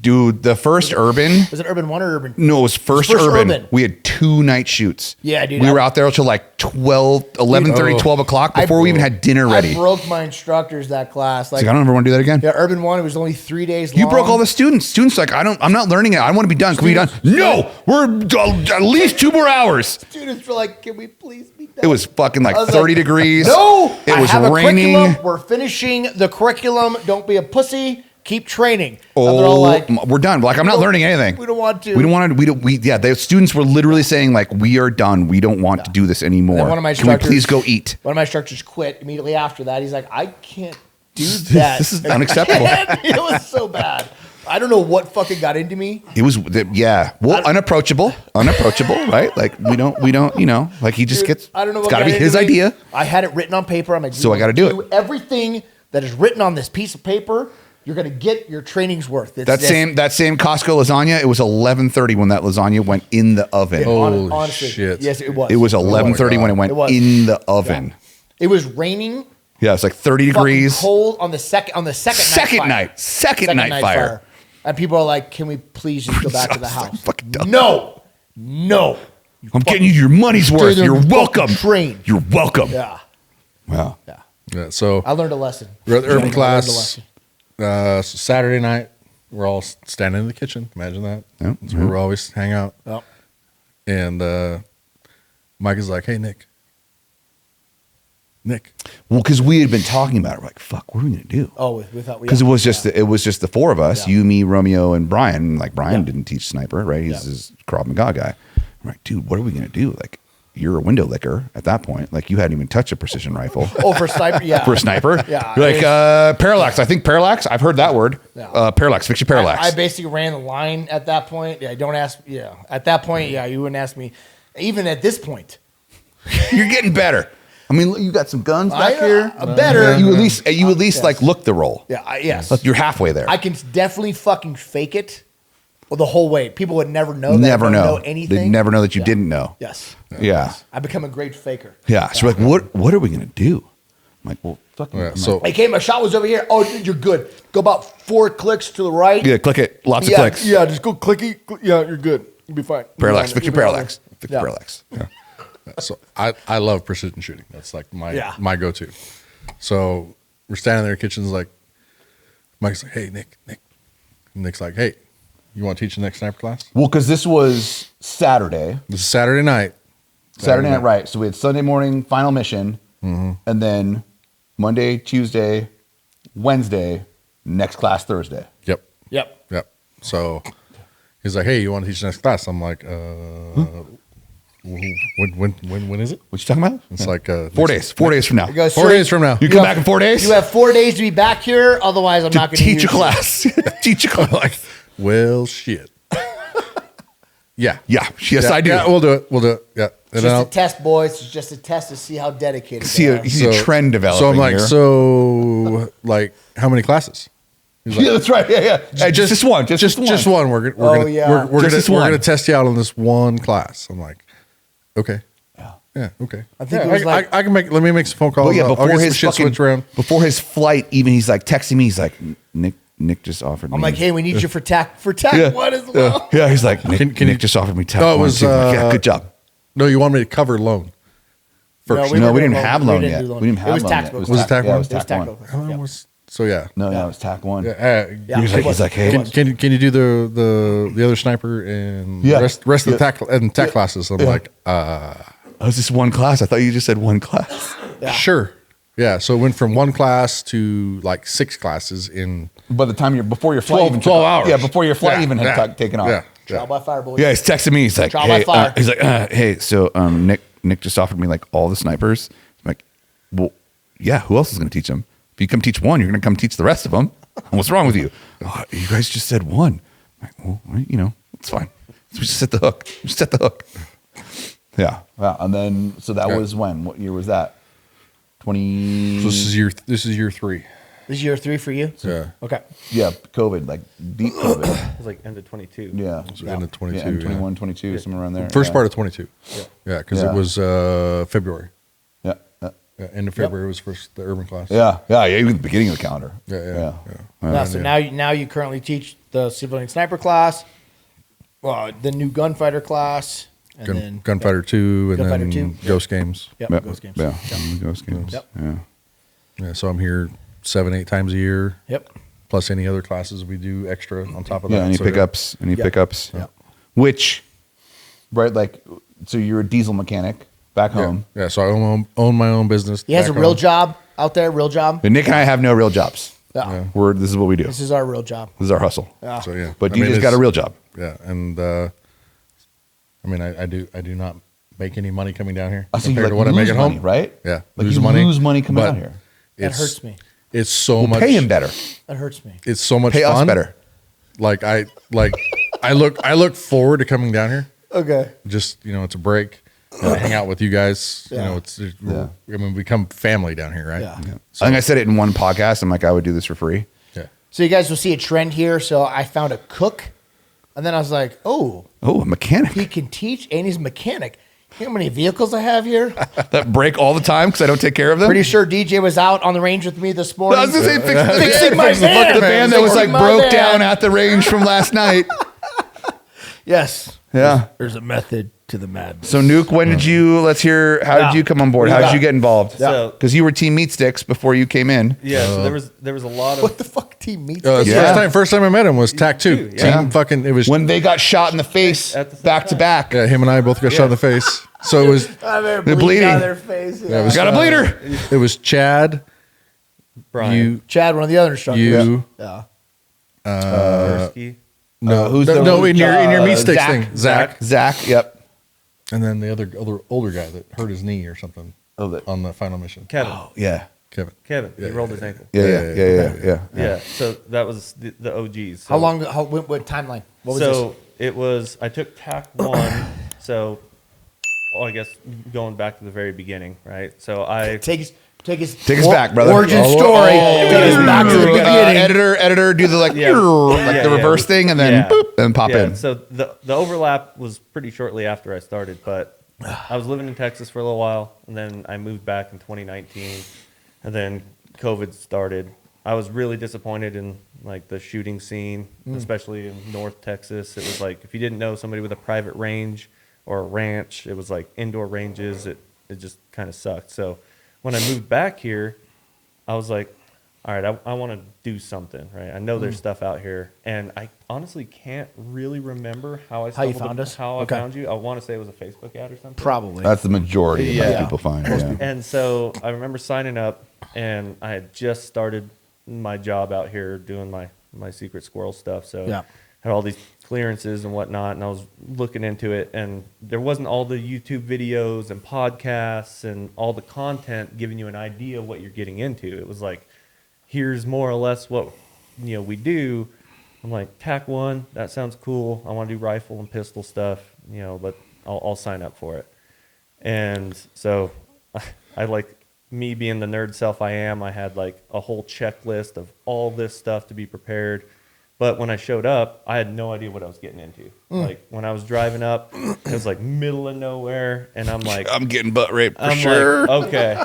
Dude, the first Urban. Was it Urban 1 or Urban? No, it was first first Urban. Urban. We had 2 night shoots. Yeah, dude, We were out there till like 11:30, 12 o'clock before we even had dinner ready. I broke my instructors that class. It's like, I don't ever want to do that again. Yeah, Urban 1, it was only 3 days You long. broke all the students. Students like, I'm not learning it. I want to be done. Can we be done? No, we're at least 2 more hours. Students were like, can we please be done? It was fucking like I was 30 like, degrees. No, it I was have a raining. curriculum. We're finishing the curriculum. Don't be a pussy. Keep training. And they're Oh, all like, we're done. Like, I'm not don't- learning anything. we don't want to. We don't want to. The students were literally saying, like, we are done. We don't want to do this anymore. one of my Can we instructors- please go eat? One of my instructors quit immediately after that. He's like, I can't do that. This is unacceptable. It was so bad. I don't know what fucking got into me. It was, yeah. Well, unapproachable, right? Like, we don't, you know, like he just Dude, gets, I don't know it's what got to got be into his me. idea. I had it written on paper. I'm like, So I gotta do it. Everything that is written on this piece of paper, you're gonna get your training's worth. It's That same Costco lasagna, it was 11:30 when that lasagna went in the oven. Oh, honestly, shit. yes, it was. It was 11:30 when it went It was. in the oven. It was raining. Yeah, it's like 30 Fucking degrees. cold on the second Second night fire. And people are like, "Can we please just go back to the house?" Fucking dumb. No. I'm getting you your money's worth. Dude, You're they're welcome. fucking trained. You're welcome. Yeah. Wow. Yeah. Yeah, so I learned a lesson. we're at the I urban learned a class. lesson. So Saturday night, we're all standing in the kitchen. Imagine that. Yep. That's where we always hang out. Yep. And Mike is like, "Hey, Nick. Well, because we had been talking about it. We're like, fuck, what are we going to do? Oh, we thought Because it was just the four of us, Yeah. you, me, Romeo, and Brian. Like Brian Yeah. didn't teach sniper, right? He's Yeah. this Krav Maga guy. I'm like, dude, what are we gonna do? Like, you're a window licker at that point. Like, you hadn't even touched a precision rifle Oh, for sniper, yeah. for a sniper. Yeah, You're like it parallax. I think parallax. I've heard that word. Yeah. Parallax. Fix your parallax. I basically ran the line at that point. Yeah, don't ask. Yeah, at that point, yeah, you wouldn't ask me. Even at this point, You're getting better. I mean, you got some guns back here. better. You at least yes. like look the roll. Yeah, yes. You're halfway there. I can definitely fucking fake it the whole way. People would never know that. never I don't know anything. They'd never know that you Yeah. didn't know. Yes. Yeah. I become a great faker. Yeah. So we're like, what are we gonna do? I'm like, well, fucking. Yeah, I'm so- like, Hey, my shot was over here. Oh, dude, you're good. Go about 4 clicks to the right. yeah, click it. Lots of yeah, clicks. Yeah, just go clicky. Yeah, you're good. You'll be fine. Parallax. You'll Fix be your fine. parallax. Fix your Yeah. parallax. Yeah. So I love precision shooting. That's like Yeah. my go-to. So we're standing there, kitchen's like, Mike's like, "Hey, Nick." Nick's like, "Hey, you want to teach the next sniper class?" Well, because this was Saturday. This is Saturday night. Saturday night, right? So we had Sunday morning final mission, Mm-hmm. and then Monday, Tuesday, Wednesday, next class Thursday. Yep. Yep. So he's like, "Hey, you want to teach the next class?" I'm like, when is it? What you talking about? It's like 4 days. 4 days from now. It goes 4 straight- days from now. You come back in 4 days. You have 4 days to be back here. Otherwise, I'm to not going to teach a class. Teach a class. Well, shit. Yeah. Yeah. Yes, Yeah, I do. Yeah, we'll do it. Yeah. It's And then just a test, boys. It's just a test to see how dedicated See they a, are. you see a trend developing. So I'm like, here. so like, how many classes? He's like, yeah, that's right. Yeah, yeah. Hey, just one. Just one. Just one. We're Oh, gonna yeah. we're Just this gonna one. we're gonna test you out on this one class. I'm like, okay. Yeah. Okay. I think Yeah, it was like- I can make. Let me make some phone calls. Well, yeah. I'll Before get some his shit fucking, switched around. before his flight, even he's like texting me. He's like, Nick just offered me. I'm like, hey, we need you for TAC yeah. one as well. Yeah. He's like, Nick, Can you- Nick just offered me TAC No, it one was, too. I'm like, yeah, good job. No, you want me to cover loan first? No, were we didn't doing have loan yet. do We didn't have It was loan tax yet. book. Was it TAC Yeah, one? it was It was TAC tax one. book. How long Yep. was? So yeah. No, Yeah. it was TAC one. Yeah. Yeah. He's like, hey, Can you do the other sniper and Yeah. rest of the Yeah. tech classes? I'm Yeah. like, oh, is this one class? I thought you just said one class. Yeah. sure. Yeah. So it went from one class to like 6 classes in By the time before your flight 12 even 12 took off. hours. Yeah, before your flight Yeah, even had yeah, taken off. Yeah. Trial by fire, boys. Yeah, he's texting me. He's like, Trial by hey, fire. he's like, hey, so Nick just offered me like all the snipers. I'm like, well, yeah, who else is going to teach them? If you come teach one, you're going to come teach the rest of them. What's wrong with you? Oh, you guys just said one. I'm like, well, it's fine. So we just set the hook. Yeah. Wow. And then, so that Yeah. was when? What year was that? 20. So this is year 3. This is year 3 for you? Yeah. Okay. Yeah, COVID, like deep COVID. It was like end of 22. Yeah. So end of 22. Yeah, and 21, 22, somewhere around there. First yeah. part of 22. Yeah, because Yeah. it was February. Yeah. Yeah, end of February was first the urban class. Yeah. Even the beginning of the calendar. Yeah. Yeah, so now you currently teach the civilian sniper class, the new gunfighter class, and then Gunfighter 2, and Gunfighter then 2, Ghost Games. Yep, Yep. Ghost Games. Yeah. Ghost games. Yep. Yeah. Yeah, so I'm here 7-8 times a year, Yep. plus any other classes we do extra on top of that. Yeah. Any So, pickups? Any Yeah. pickups? Yeah. Which, right? Like, so you're a diesel mechanic. back home. Yeah. So I own my own business. He has a back real home. job out there, real job. But Nick and I have no real jobs. Yeah. This is what we do. This is our real job. This is our hustle. So yeah. But I mean, DJ's got a it's- real job. Yeah, and I mean, I do not make any money coming down here So you compared like to what I lose make at money, home. right? Yeah, Like you lose money coming but out here. That it's- hurts me. It's so We'll much. pay him better. That hurts me. It's so much Pay fun. us better. Like I look forward to coming down here. Okay. Just it's a break. I hang out with you guys. Yeah. I mean, we become family down here, right? Yeah. So, I think I said it in one podcast. I'm like, I would do this for free. yeah. So you guys will see a trend here. So I found a cook, and then I was like, oh, Oh, a mechanic. he can teach, and he's a mechanic. You know how many vehicles I have here? That break all the time because I don't take care of them. Pretty sure DJ was out on the range with me this I morning. was gonna say Fixing my fix the van. fucking van that was like Fixing my broke van. down at the range from last night. Yes. Yeah. There's a method to the madness. So Nuke, when did you? Let's hear. How did you come on board? How did you get involved? So- Because you were Team Meat Sticks before you came in. Yeah, so there was a lot of What the fuck team meets? It's Yeah. First time I met him was TAC 2. Yeah. Team fucking. It was When they got shot in the face At the same back to time. back. yeah, him and I both got shot in the face. So it was. They're bleeding. out of their face. Yeah. It was Got a bleeder. It was Chad. Brian You. Chad, one of the other instructors. You. Yeah. Gursky. No, who's no, the- no, in your meat sticks Zach. thing, Zach. Zach. Yep. And then the other older guy that hurt his knee or something on the final mission. Kevin. Yeah. Kevin. He rolled his ankle. Yeah. Yeah. So that was the OGs. So, How long? What timeline? What was so it was. I took TAC 1. So, I guess going back to the very beginning, right? So I this? Take us back, brother. Origin Oh, story. oh, Take us back to the beginning. Editor, do the Yeah, the reverse thing, and then Yeah. boop, and pop in. So the overlap was pretty shortly after I started, but I was living in Texas for a little while, and then I moved back in 2019, and then COVID started. I was really disappointed in like the shooting scene, especially in North Texas. It was like if you didn't know somebody with a private range or a ranch, it was like indoor ranges. It just kind of sucked. So when I moved back here, I was like, all right, I want to do something, right? I know there's stuff out here, and I honestly can't really remember how I How you stumbled found us? How Okay. I found you. I want to say it was a Facebook ad or something. Probably. That's the majority of Yeah. what people find. Yeah. And so I remember signing up, and I had just started my job out here doing my secret squirrel stuff. So Yeah. had all these clearances and whatnot, and I was looking into it, and there wasn't all the YouTube videos and podcasts and all the content giving you an idea of what you're getting into. It was like, here's more or less what we do. I'm like, TAC 1, that sounds cool. I want to do rifle and pistol stuff, but I'll sign up for it. And so I like, me being the nerd self I am, I had like a whole checklist of all this stuff to be prepared. But when I showed up, I had no idea what I was getting into. Like when I was driving up, it was like middle of nowhere, and I'm like, I'm getting butt raped for I'm sure. like, okay.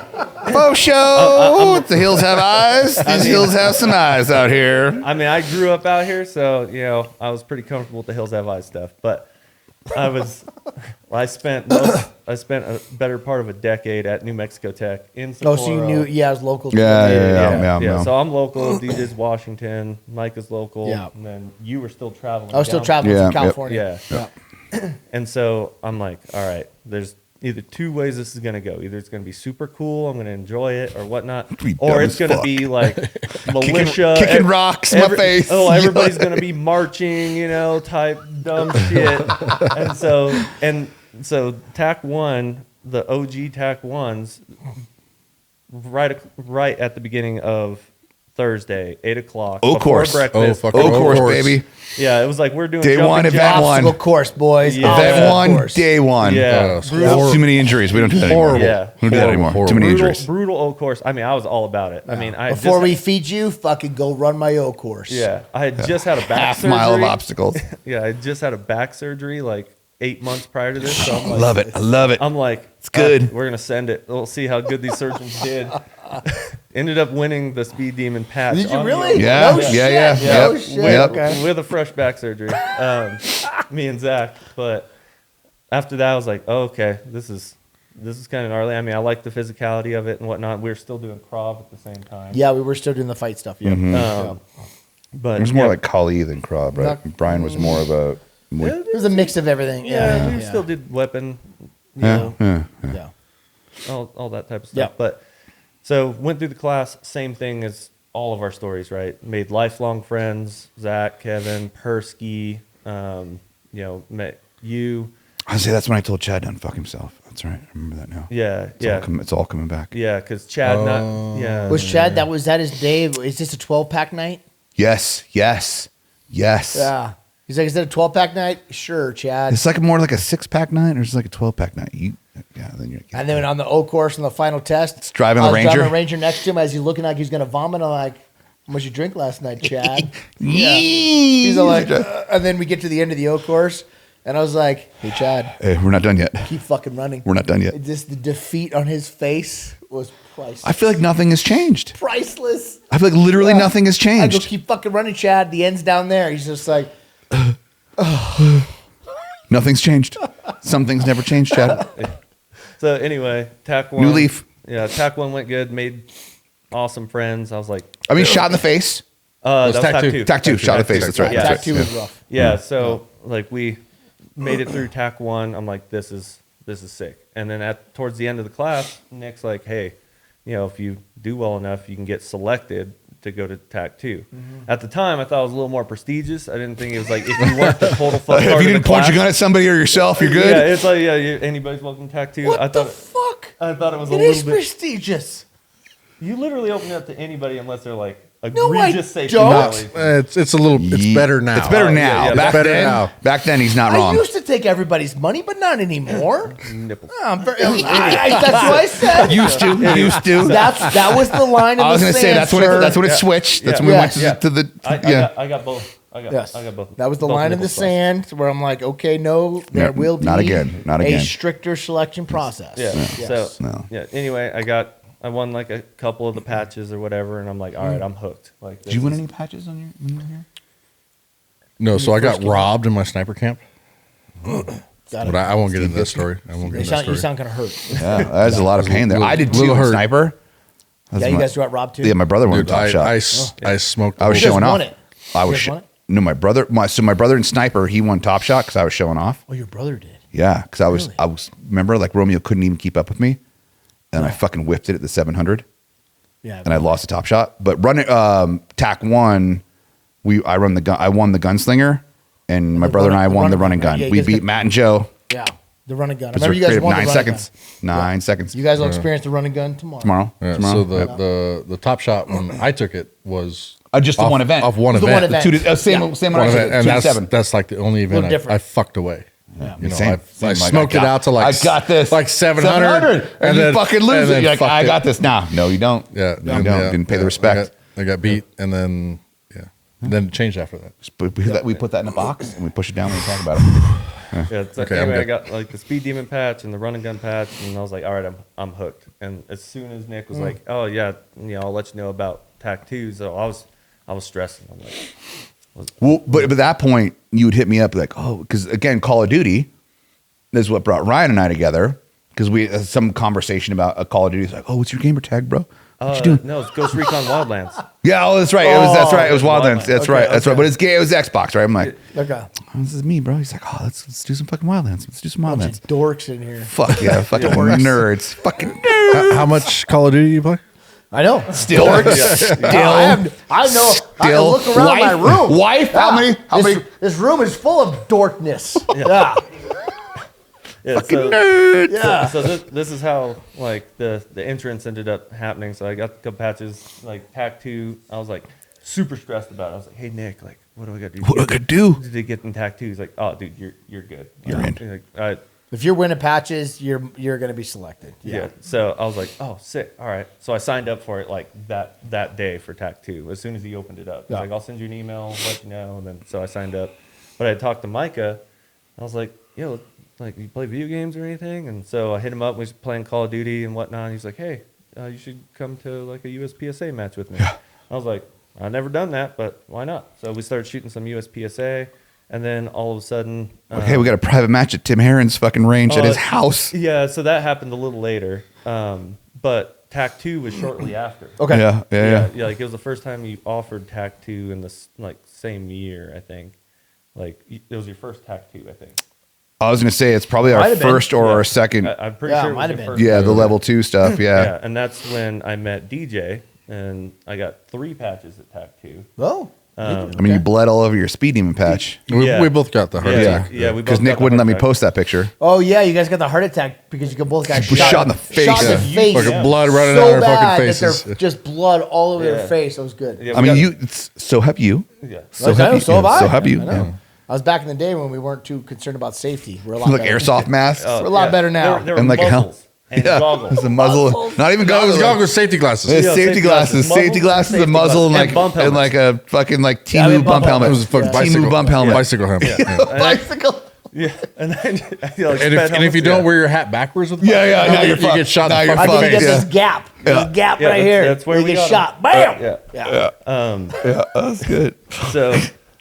Faux show. The hills have eyes. These hills have some eyes out here. I mean, I grew up out here, so I was pretty comfortable with the Hills Have Eyes stuff. But I spent a better part of a decade at New Mexico Tech in Socorro. Oh, so you knew? Yeah, I was local. Yeah. So I'm local. DJ's Washington. Micah's local. Yeah. And then you were still traveling. I was still down- traveling Yeah, from California. Yeah. Yeah. And so I'm like, all right, there's either two ways this is going to go. Either it's going to be super cool, I'm going to enjoy it or whatnot, Be or dumb it's as going to fuck. be like militia. Kicking rocks in my face. Oh, everybody's going to be marching, type dumb shit. And so TAC 1, the OG TAC 1s, right at the beginning of Thursday, 8 o'clock. Oh, before course. breakfast. Oh, fucking Of course, course. baby. Yeah, it was like we're doing Day jumping one, event jacks. one. Obstacle course, boys. Yeah. Event Obstacle one, course. day one. Yeah. Too many injuries. We don't do that anymore. Horrible. Yeah. We don't do that anymore. Horrible. Too many Brutal, injuries. brutal O course. I mean, I was all about it. I mean, Before we feed you, fucking go run my O course. I had just had a back Half surgery. mile of obstacles. Yeah, I just had a back surgery like 8 months prior to this. So I'm like, Love it. I love it. I'm like, It's good. We're gonna send it. We'll see how good these surgeons did. Ended up winning the Speed Demon patch. Did you on really? the- Yeah, No yeah, shit. yeah. No Yep. shit. Yep. Okay. with a fresh back surgery. Me and Zach. But after that, I was like, oh, okay, this is kind of gnarly. I mean, I like the physicality of it and whatnot. We were still doing Krav at the same time. Yeah, we were still doing the fight stuff. Yeah. But It was more like Kali than Krav, right? Brian was more of a. It was a mix of everything. yeah, Yeah. we still did weapon. You Yeah, know. yeah. Yeah. all that type of stuff. Yeah. But so went through the class, same thing as all of our stories, right? Made lifelong friends, Zach, Kevin, Persky, met you. I say that's when I told Chad to unfuck himself. That's right. I remember that now. Yeah, It's all coming back. Yeah, because Chad, Was Chad, was that his day? Is this a 12-pack night? Yes. Yeah. He's like, is it a 12-pack night? Sure, Chad. It's like more like a 6-pack night, or it's like a 12-pack night. And then on the O course on the final test, It's driving the I was Ranger. driving a Ranger next to him as he's looking like he's gonna vomit. I'm like, how much you drink last night, Chad? He's all like, and then we get to the end of the O course, and I was like, hey, Chad, Hey, we're not done yet. keep fucking running. We're not done yet. Just the defeat on his face was priceless. I feel like nothing has changed. Priceless. I feel like literally nothing has I go, changed. keep fucking running, Chad. The end's down there. He's just like, Nothing's changed. Some things never changed, Chad. So anyway, TAC 1. New leaf. Yeah, TAC 1 went good. Made awesome friends. I was like, I mean, shot in the face. that was TAC TAC 2. 2. TAC 2, shot in the face. That's right. Yeah. Tac 2 was rough. Yeah, so like we made it through TAC 1. I'm like, this is sick. And then towards the end of the class, Nick's like, hey, if you do well enough, you can get selected to go to TAC 2. At the time, I thought it was a little more prestigious. I didn't think it was like, if you weren't the total fuck If you didn't point your gun at somebody or yourself, you're good. Yeah, it's like, anybody's welcome to TAC 2. What the fuck? I thought it was It a is little bit. prestigious. You literally open it up to anybody unless they're like No, I egregious safety don't. violations. It's a little. It's better now. It's better now. yeah, back better then, now. back then he's not I wrong. used to take everybody's money, but not anymore. Nipples. That's what I said. Used to. That was the line of I was the going to say sand, that's when it sir. switched. That's Yeah. when we Yes. went to the I got both. I got both. That was the both line in the nipple spots. sand where I'm like, okay, no, there No, will be not again, not a again. stricter selection process. Yeah. Yes. So anyway, I won like a couple of the patches or whatever, and I'm like, all right, I'm hooked. Like, Did you win any patches when you were here? No, so I got robbed in my sniper camp. Got But it. I won't get into that story. I won't get You into that sound, you story. sound kind of hurt. Yeah, that's a lot of pain there. Little- I did little too. hurt. Sniper. Yeah, you guys got robbed too? Yeah, my brother won Dude, the top shot. I smoked. I was You guys showing off. won it. I You was. guys won it? No, my brother. My brother in sniper, he won top shot because I was showing off. Oh, your brother did. Yeah, because Really? I was. Remember, like Romeo couldn't even keep up with me, and I fucking whipped it at the 700, Yeah. and I lost the top shot. But running TAC 1, I won the gunslinger, and my brother and I won the running gun. Yeah, you We guys beat got- Matt and Joe. Yeah. The running gun. I Berserk remember you guys Creative, won the 9 running seconds. gun. 9 seconds. You guys will experience the running gun tomorrow. Yeah, Tomorrow. so the top shot when I took it was Just the off- one event. Off one It was the event. one event. Same Yeah. same One one. event, and 2 to 7. that's like the only event different. I fucked away. You know, Same. I Like, smoked it out to like I got this. like 700, and you fucking lose and it. then You're like, fucked I it. got this now. No, you don't. Yeah, no, you don't. Didn't pay the respect. I got beat, and then then it changed after that. But we put that in a box and we push it down when we talk about it. Yeah, so Okay, I'm anyway, I good. got like the speed demon patch and the running gun patch, and I was like, all right, I'm hooked. And as soon as Nick was like, oh yeah, I'll let you know about TAC 2. So I was stressing. I'm like, Well, but at that point, you would hit me up like, oh, because again, Call of Duty is what brought Ryan and I together because we had some conversation about a Call of Duty. He's like, oh, what's your gamer tag, bro? What you doing? no, it's Ghost Recon Wildlands. Yeah, that's right. That's right. It was Wildlands. Wildlands. That's Okay, right. That's right. okay. But it was Xbox, right? I'm like, Okay. oh, this is me, bro. He's like, oh, let's do some fucking Wildlands. Let's do some Bunch Wildlands. of dorks in here. Fuck yeah, fucking Dorks. nerds. Fucking nerds. How much Call of Duty do you play? I know. Still, I know. I Still. look around Wife? my room. Wife? How many? This room is full of dorkness. Yeah. Yeah, so, Nerds. Yeah. so this is how like the entrance ended up happening. So I got the couple patches, like TAC 2. I was like super stressed about it. I was like, hey Nick, like what do I got to do? What do I gotta do? to get in TAC 2? He's like, oh dude, you're good. You're in. He's like, all right. If you're winning patches, you're going to be selected. Yeah. So I was like, oh, sick. All right. So I signed up for it like that day for TAC 2 as soon as he opened it up. He's Yeah. like, I'll send you an email, let you know. And then so I signed up. But I had talked to Micah. I was like, yo, like, you play video games or anything? And so I hit him up. We was playing Call of Duty and whatnot. He's like, hey, you should come to like a USPSA match with me. I was like, I've never done that, but why not? So we started shooting some USPSA. And then all of a sudden, Hey, we got a private match at Tim Herron's fucking range at his house. yeah, so that happened a little later. But TAC 2 was shortly after. Okay. Yeah. Like it was the first time you offered TAC 2 in the like same year, I think. Like it was your first TAC 2, I think. I was going to say it's probably Might our have been. first or our second. I'm pretty Yeah, sure it it might was have your been. first. Yeah, the level 2 stuff. Yeah, Yeah. and that's when I met DJ, and I got 3 patches at TAC 2. Oh. I mean, you bled all over your speed demon patch. Yeah. We both got the heart attack. Yeah, we both Because Nick got the wouldn't let heart me attack. post that picture. Oh yeah, you guys got the heart attack because you both got Shot in the face. Shot in the Yeah. face. Fucking blood running so down our bad fucking that faces. they're just blood all over Yeah. their face. That was good. Yeah, I we mean, got- so have you. Yeah. So have you. So have I. So have you. I know. Yeah. I was back in the day when we weren't too concerned about safety. We're a lot Like better. airsoft masks. We're a lot better now. There were And like a helmet. muzzles and goggles. It's a muzzle. Not even goggles. Goggles, safety glasses. It's Yeah, safety glasses, safety glasses, a muzzle, and and like bump helmets. like a fucking like Yeah, I Timu mean, bump bump helmet. It was a fucking Yeah. bicycle. Timu bump helmet. Bicycle helmet. Yeah. Bicycle. Yeah, and then I feel like And if you don't wear your hat backwards with the Yeah, yeah, bicycle now helmet, you're you fucked. get shot. Now in the you're I fucking think you fucked. get face. this gap. This gap Yeah, right here. that's where you we get got shot. 'em. Bam. Yeah. Yeah, that's good. So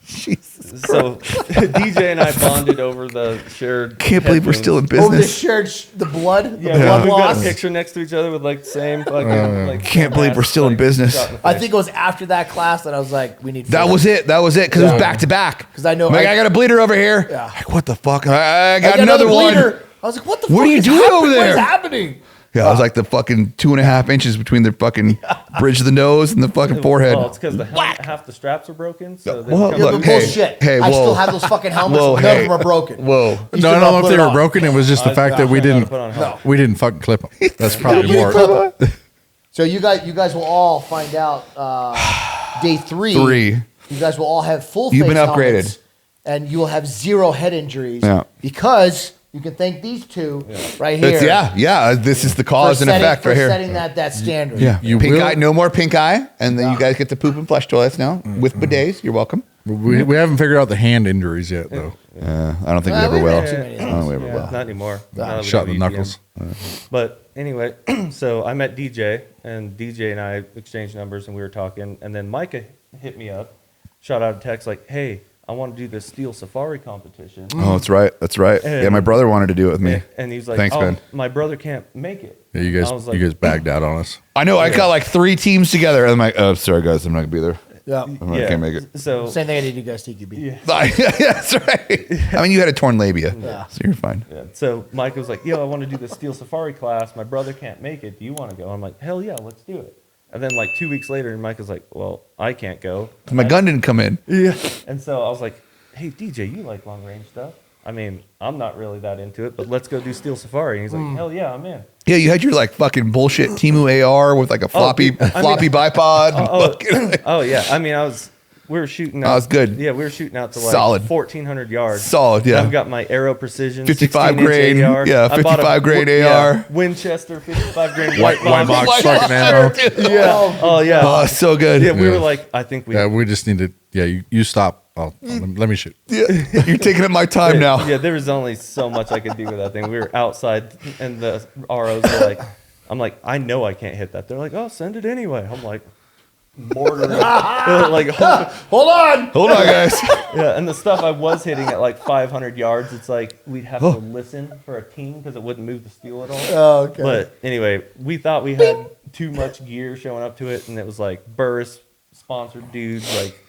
so DJ and I bonded over the shared. Can't believe we're still in Over the business. shared the blood. Yeah, the blood we've got loss. a picture next to each other with like the same fucking. Like, Can't believe we're still in like, business. shot in the I face. think it was after that class that I was like, we need. That food. was it. That was it. Because it was back to back. 'Cause I know Like, I- I got a bleeder over here. Yeah. Like, what the fuck? I I got another one. bleeder. I was like, what the fuck What are you is doing happening? over What is there? happening? Yeah, it was like the fucking 2.5 inches between the fucking bridge of the nose and the fucking forehead. Well, it's because the helmet, half the straps were broken. So they Well, come Yeah, look, but with- bullshit. hey, I still whoa. have those fucking helmets. Whoa, None hey. of them are broken. Whoa. You No, still I don't gotta know if put they it were on. broken. It was just the I- fact I that we gotta didn't put on helmet. we didn't fucking clip them. That's probably You more. clip 'em. So you guys will all find out day 3. 3. You guys will all have full. You've face been upgraded. helmets, and you will have 0 head injuries. Yeah. Because you can thank these two right here. Yeah. This is the cause and effect right here. Setting that standard. Yeah, You pink will- eye, no more pink eye, and then you guys get to poop and flush toilets now with bidets. You're welcome. We haven't figured out the hand injuries yet, though. I don't think we Well, ever we've will. had too many of I don't think we ever Yeah, will. not anymore. Now that we Shot have in the EGM. knuckles. But anyway, so I met DJ, and DJ and I exchanged numbers, and we were talking. And then Micah hit me up, shot out a text like, "Hey, I want to do this Steel Safari competition." Oh, that's right. That's right. Yeah, my brother wanted to do it with me. And he's like, Thanks, "Oh, Ben. my brother can't make it." Yeah, you I was like, guys bagged out on us. I know. I got like 3 teams together, and I'm like, "Oh, sorry guys, I'm not gonna be there. Yeah. I can't make it." So Same thing I did to you guys, TQB. yeah. That's right. I mean, you had a torn labia, Yeah. so you're fine. Yeah. So Mike was like, "Yo, I want to do the Steel Safari class. My brother can't make it. Do you want to go?" I'm like, "Hell yeah, let's do it." And then like 2 weeks later, Mike was like, "Well, I can't go." My gun didn't come in. Yeah. And so I was like, "Hey, DJ, you like long range stuff? I mean, I'm not really that into it, but let's go do Steel Safari." And he's like, "Hell yeah, I'm in." Yeah, you had your like fucking bullshit Timu AR with like a floppy dude, I mean- floppy bipod. and fucking- Oh yeah. I mean, we were shooting out. That was good. Yeah, we were shooting out to like Solid. 1,400 yards. Solid, yeah. I've got my Aero Precision 55 16-inch grain, AR. yeah, I bought 55 grain AR. Winchester 55 grain White box White fucking box. ammo. Yeah. Oh yeah. Oh, so good. Yeah, we Yeah. were like, I think we. Yeah, we just need to. Yeah, you stop. Let me shoot. Yeah. You're taking up my time now. Yeah, there was only so much I could do with that thing. We were outside, and the ROs were like, I'm like, I know I can't hit that. They're like, oh, send it anyway. I'm like, bordering. Like, Hold on. Hold on, guys. yeah, and the stuff I was hitting at like 500 yards, it's like we'd have to listen for a team because it wouldn't move the steel at all. Oh, okay. But anyway, we thought we had too much gear showing up to it, and it was like Burris sponsored dudes, like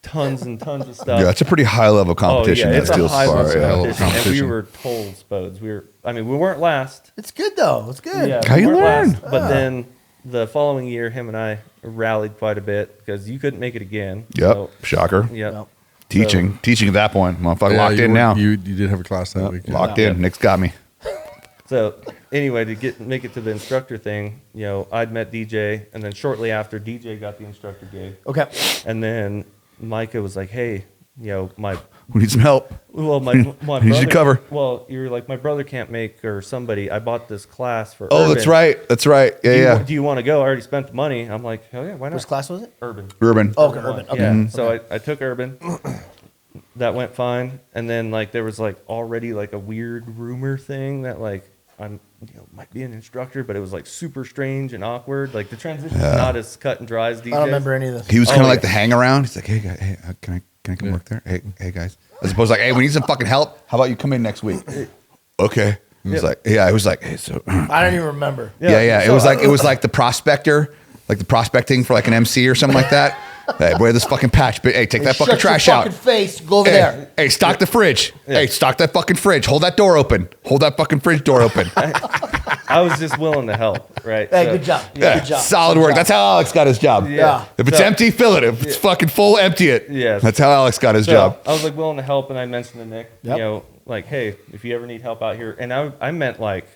tons and tons of stuff. Yeah, it's a pretty high level competition. Oh, yeah, that it's a Steel high level Safari, yeah. competition, and we competition. were total spodes. We weren't last. It's good though. It's good. Yeah, How we you weren't learn? last, but then the following year, him and I rallied quite a bit because you couldn't make it again. Yep. So, Shocker. yep. Yep. Teaching at that point. Motherfucker, Yeah, locked you in were- now. You did have a class that week. Locked Yeah. in. Nick's got me. So anyway, to make it to the instructor thing, I'd met DJ, and then shortly after, DJ got the instructor gig, Okay. and then Micah was like, "Hey, my We need some help. my Need brother, you to cover." Well, you were like, my brother can't make, or somebody. I bought this class for. Oh, Urban. that's right. That's right. Yeah, Do you want to go? I already spent the money. I'm like, hell yeah, why not? Which class was it? Urban. Urban. Oh, okay, urban. Okay. Yeah. So I took Urban. That went fine, and then like there was like already like a weird rumor thing that like I'm might be an instructor, but it was like super strange and awkward. Like the transition's not as cut and dry as DJ's. I don't remember any of this. He was kind of Oh, like yeah. the hang around. He's like, hey, guys, hey, can I come work there? Hey, guys. As opposed to like, hey, we need some fucking help. How about you come in next week? Okay. He was like, yeah, it was like, hey, so. I don't even remember. Yeah. So It was like the prospector, like the prospecting for like an MC or something like that. Hey, wear this fucking patch. But hey, take that fucking Shut trash your out. fucking face. Go over there. Hey, stock the fridge. Hey, stock that fucking fridge. Hold that door open. Hold that fucking fridge door open. I was just willing to help, right? Hey, So- good job. Yeah, Good job. solid Good work. job. That's how Alex got his job. Yeah. If it's So- empty, fill it. If it's fucking full, empty it. Yes. That's how Alex got his So job. I was like willing to help, and I mentioned to Nick, Yep. you know, like, hey, if you ever need help out here, and I meant like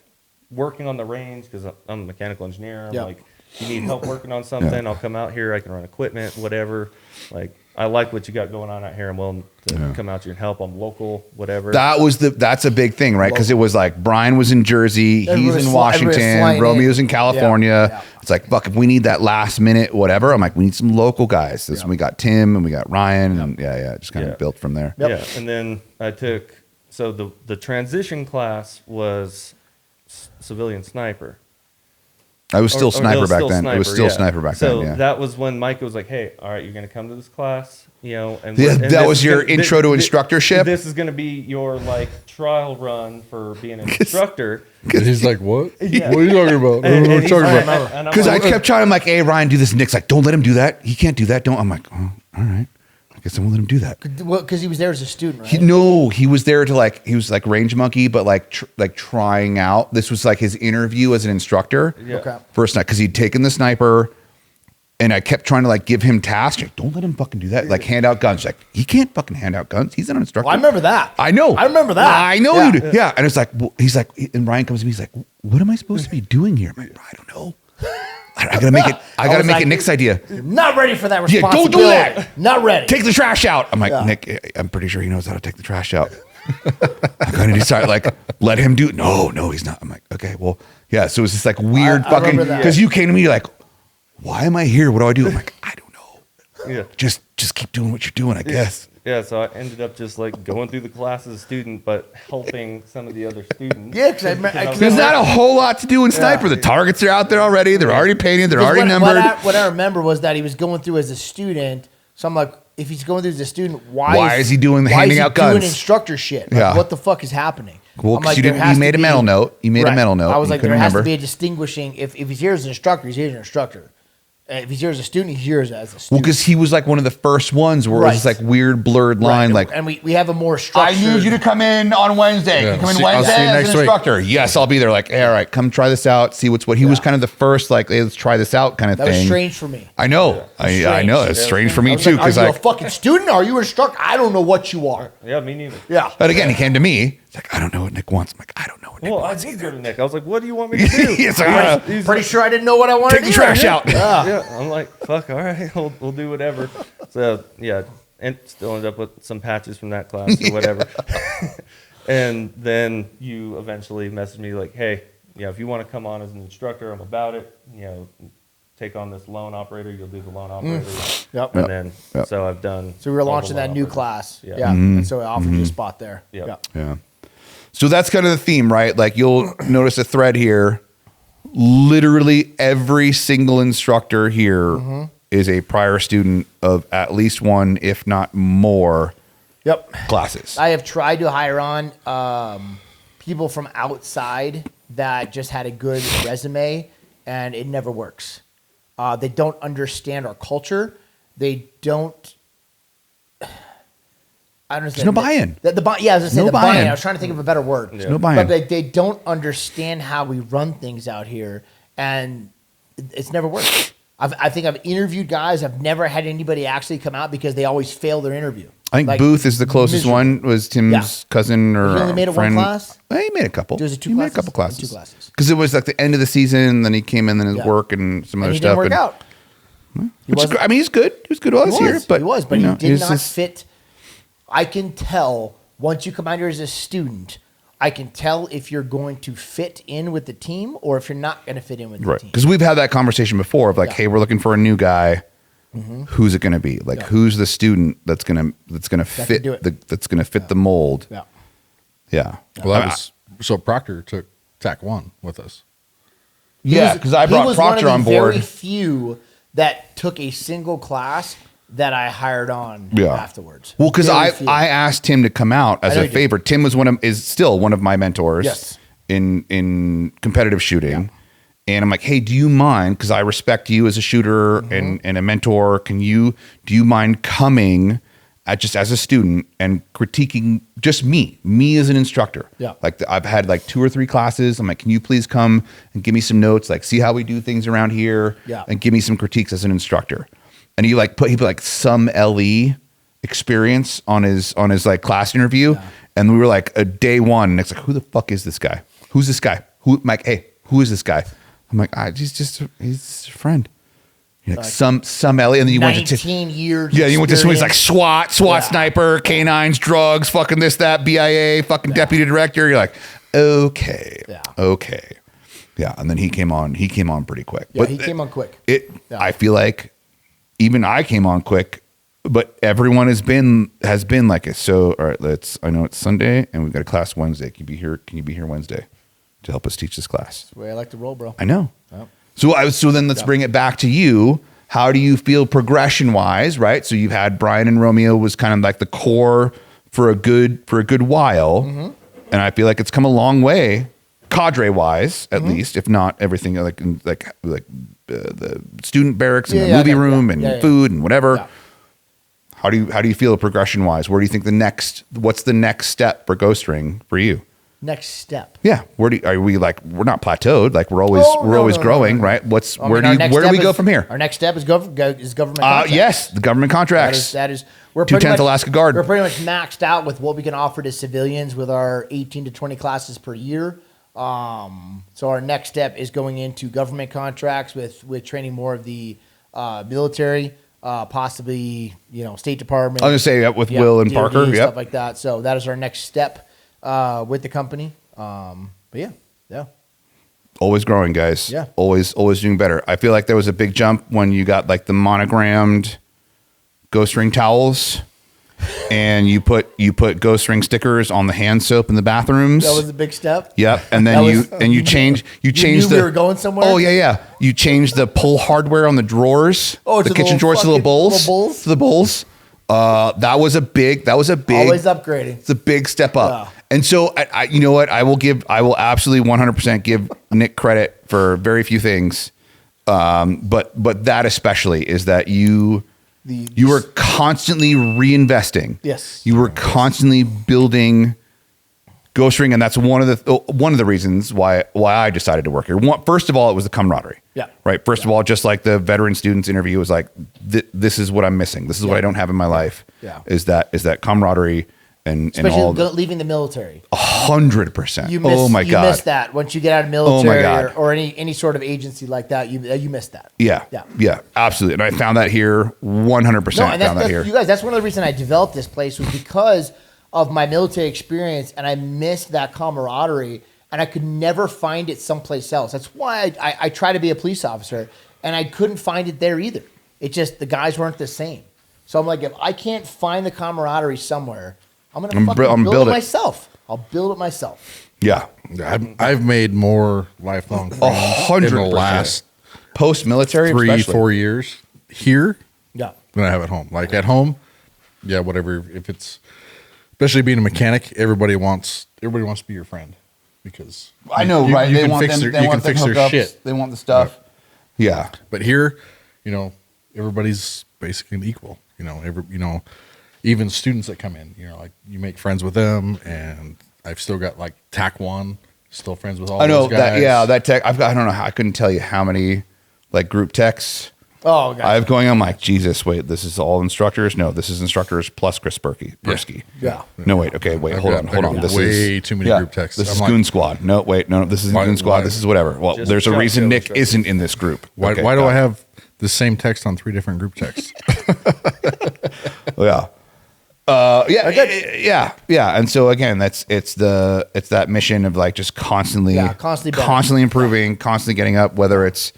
working on the range because I'm a mechanical engineer. I'm Yep. like, if you need help working on something, I'll come out here. I can run equipment, whatever. Like, I like what you got going on out here. I'm willing to come out here and help. I'm local, whatever. That's a big thing, right? Because it was like Brian was in Jersey, Everybody he's in was everybody was Washington, flying Romeo's in in. California. Yeah. It's like, fuck, if we need that last minute, whatever, I'm like, we need some local guys. This when we got Tim and we got Ryan, and it just kind Yeah. of built from there. Yep. Yeah, and then I took the transition class was civilian sniper. I was still Or sniper it was back still then. It was sniper, still yeah. sniper back so then. Yeah. that was when Micah was like, "Hey, all right, you're going to come to this class, you know." And Yeah, and that this was is your gonna- intro to instructorship? This is going to be your like trial run for being an instructor. And he's like, what? Yeah. What are you talking about? And what are you he's talking like- about? and I'm Because I like, kept trying, I'm like, hey, Ryan, do this. And Nick's like, don't let him do that. He can't do that. Don't. I'm like, oh, all right. I guess I won't let him do that. Because he was there as a student, right? He was there to he was like range monkey, but like trying out. This was like his interview as an instructor. Yeah. Okay. First night, because he'd taken the sniper, and I kept trying to like give him tasks. Like, don't let him fucking do that. Like hand out guns. Like he can't fucking hand out guns. He's an instructor. Well, I remember that. I know. I remember that. I know Yeah. you do. Yeah. And it's like, he's like, and Ryan comes to me. He's like, what am I supposed to be doing here? I'm like, I don't know. I gotta make it. I gotta was make like, it Nick's idea. Not ready for that Yeah, responsibility. don't do that. Not ready. Take the trash out. I'm like, Yeah. Nick, I'm pretty sure he knows how to take the trash out. I kind of decided, like, let him do it. No, he's not. I'm like, okay, well, yeah. So it was this like weird I fucking, remember that. because you came to me, you're like, why am I here? What do I do? I'm like, I don't know. yeah. Just keep doing what you're doing, I guess. Yeah, so I ended up just like going through the class as a student, but helping some of the other students. Yeah, because There's not a whole lot to do in Sniper. The targets are out there already. They're already painted. They're already numbered. What I remember was that he was going through as a student. So I'm like, if he's going through as a student, Why is he doing why handing is he out doing guns? instructor shit? Like, Yeah. what the fuck is happening? Well, I'm 'cause like, you there didn't- has you made to a mental be- note. You made a mental note. I was You like, there couldn't has to remember. be a distinguishing. If he's here as an instructor, he's here as an instructor. If he's here as a student, he's here as a Well, student. because he was like one of the first ones where it was this Right. like weird blurred line, Right. like, and we have a more I structured. need you to come in on Wednesday. Yeah. You come in I'll see Wednesday you as next an week. instructor. Yes, I'll be there. Like, hey, all right, come try this out. See what's what. He was kind of the first, like, hey, let's try this out kind of That thing. was strange for me. I know. I Strange. know. It's strange for I me was too. like, Because are you like, a fucking student? Or are you an instructor? I don't know what you are. Yeah, me neither. Yeah. but again, he came to me. It's like, I don't know what Nick wants. I'm like, I don't know what Nick Well, I wants. did go to Nick. I was like, "What do you want me to do?" It's like, He's Pretty like, sure I didn't know what I wanted take to the do. trash out. yeah, I'm like, "Fuck, all right, we'll do whatever." So yeah, and still ended up with some patches from that class or whatever. And then you eventually messaged me like, "Hey, yeah, if you want to come on as an instructor, I'm about it. You know, take on this loan operator. You'll do the loan operator." Yep. And then Yep. so I've done. So we were all the launching loan that new operators. class. Yeah. Yeah. And so I offered you a spot there. Yeah. Yeah. Yeah. So that's kind of the theme, right? Like you'll notice a thread here. Literally every single instructor here is a prior student of at least one, if not more, Yep. classes. I have tried to hire on people from outside that just had a good resume, and it never works. They don't understand our culture. They don't. I don't understand. There's no buy-in. The buy, yeah, I was gonna say No the buy-in. buy-in. I was trying to think of a better word. There's no buy-in. But they don't understand how we run things out here, and it's never worked. I think I've interviewed guys. I've never had anybody actually come out because they always fail their interview. I think Like, Booth is the closest miserable. one. Was Tim's Yeah. cousin or He only made it one friend. class? He made a couple. Was it two he made a classes? couple classes. Two classes. Because it was like the end of the season. Then he came in, then his Yeah. work and some And other he stuff. didn't work and, out. which is wasn't- good. I mean, he's good. He was good while I was here. But he was, but you know, he did it's not just- fit. I can tell once you come out here as a student. I can tell if you're going to fit in with the team or if you're not going to fit in with the Right. team. Because we've had that conversation before of like, Yeah. hey, we're looking for a new guy. Who's it going to be? Like, Yeah. who's the student that's gonna can fit do it. that's gonna fit the mold? Yeah. Yeah. Well, that was so Proctor took TAC 1 with us. Yeah, because I brought Proctor on board. Very few that took a single class that I hired on Yeah. afterwards. Well, because Very I few. asked Tim to come out as I know a you did. favor. Tim was is still one of my mentors. Yes. In competitive shooting, And I'm like, hey, do you mind? Because I respect you as a shooter and a mentor. Do you mind coming just as a student and critiquing just me as an instructor? Yeah. Like I've had like 2 or 3 classes. I'm like, can you please come and give me some notes? Like, see how we do things around here, and give me some critiques as an instructor. And he put like some LE experience on his like class interview, and we were like day 1. And it's like, who the fuck is this guy? Who's this guy? I'm like, hey, who is this guy? I'm like, he's a friend. You're like some LA, and then you went to 19 years. Yeah, you went to somebody's like experience. SWAT sniper, canines, drugs, fucking this, that, BIA, fucking deputy director. You're like, okay. Yeah. And then he came on pretty quick. Yeah, he came on quick. I feel like even I came on quick, but everyone has been like it. So, all right, I know it's Sunday and we've got a class Wednesday. Can you be here Wednesday to help us teach this class? That's the way I like to roll, bro. I know. Yep. So then let's bring it back to you. How do you feel progression wise, right? So you've had Brian and Romeo was kind of like the core for a good while. And I feel like it's come a long way, cadre wise, at least, if not everything like the student barracks and the movie room and food and whatever. Yeah. How do you feel progression wise? Where do you think what's the next step for Ghost Ring for you? Next step. Yeah. Are we like, we're not plateaued. Like we're always growing, right? Where do we go from here? Our next step is government contracts. Yes. The government contracts. That is we're 210th Alaska Guard. We're pretty much maxed out with what we can offer to civilians with our 18 to 20 classes per year. So our next step is going into government contracts with training more of the military, possibly, State Department. I was going to say with Will and DOD, Parker. Yep. Stuff like that. So that is our next step with the company. But yeah. Always growing, guys. Yeah. Always doing better. I feel like there was a big jump when you got like the monogrammed Ghost Ring towels and you put Ghost Ring stickers on the hand soap in the bathrooms. That was a big step. Yep. And then you changed knew we were going somewhere? Oh yeah. You changed the pull hardware on the drawers. Oh, the kitchen drawers to the bowls. To the bowls. That was a big always upgrading. It's a big step up. Yeah. And so I you know what? I will absolutely 100% give Nick credit for very few things. But that especially is that you were constantly reinvesting. Yes. You were constantly building Ghost Ring, and that's one of the reasons why I decided to work here. First of all, it was the camaraderie. Yeah. Right. First of all, just like the veteran students interview was like, this is what I'm missing. This is what I don't have in my life. Yeah. Is that camaraderie and Especially all leaving the military. 100%. Oh my God. You miss that once you get out of military or any sort of agency like that. You miss that. Yeah. Absolutely. And I found that here 100%. No, and that's you guys. That's one of the reasons I developed this place was because of my military experience, and I missed that camaraderie, and I could never find it someplace else. That's why I try to be a police officer, and I couldn't find it there either. It just the guys weren't the same. So I'm like, if I can't find the camaraderie somewhere, I'm gonna build it myself. I'll build it myself. Yeah. I've made more lifelong friends 100% in the last post-military 3-4 years here Yeah. than I have at home. Like at home, whatever. If it's especially being a mechanic, everybody wants to be your friend because I know, right? You they can want fix them. their, you can fix their hookups. shit. They want the stuff. Right. Yeah. But here, everybody's basically equal. Even students that come in, like you make friends with them, and I've still got like TAC 1, still friends with all those guys. That. Yeah, that tech. I don't know. I couldn't tell you how many like group texts. Oh, God. I've going. I'm like, Jesus. Wait, this is all instructors. No, this is instructors plus Chris Persky. Yeah. No, wait. Okay, wait. Hold on. This way is too many group texts. This is Goon Squad. No, wait. No, this isn't Goon Squad. This is whatever. Well, Just there's a reason Nick instructors. isn't in this group. Why do I have the same text on 3 different group texts? Yeah. Yeah. And so again, it's that mission of like just constantly improving, constantly getting up, whether it's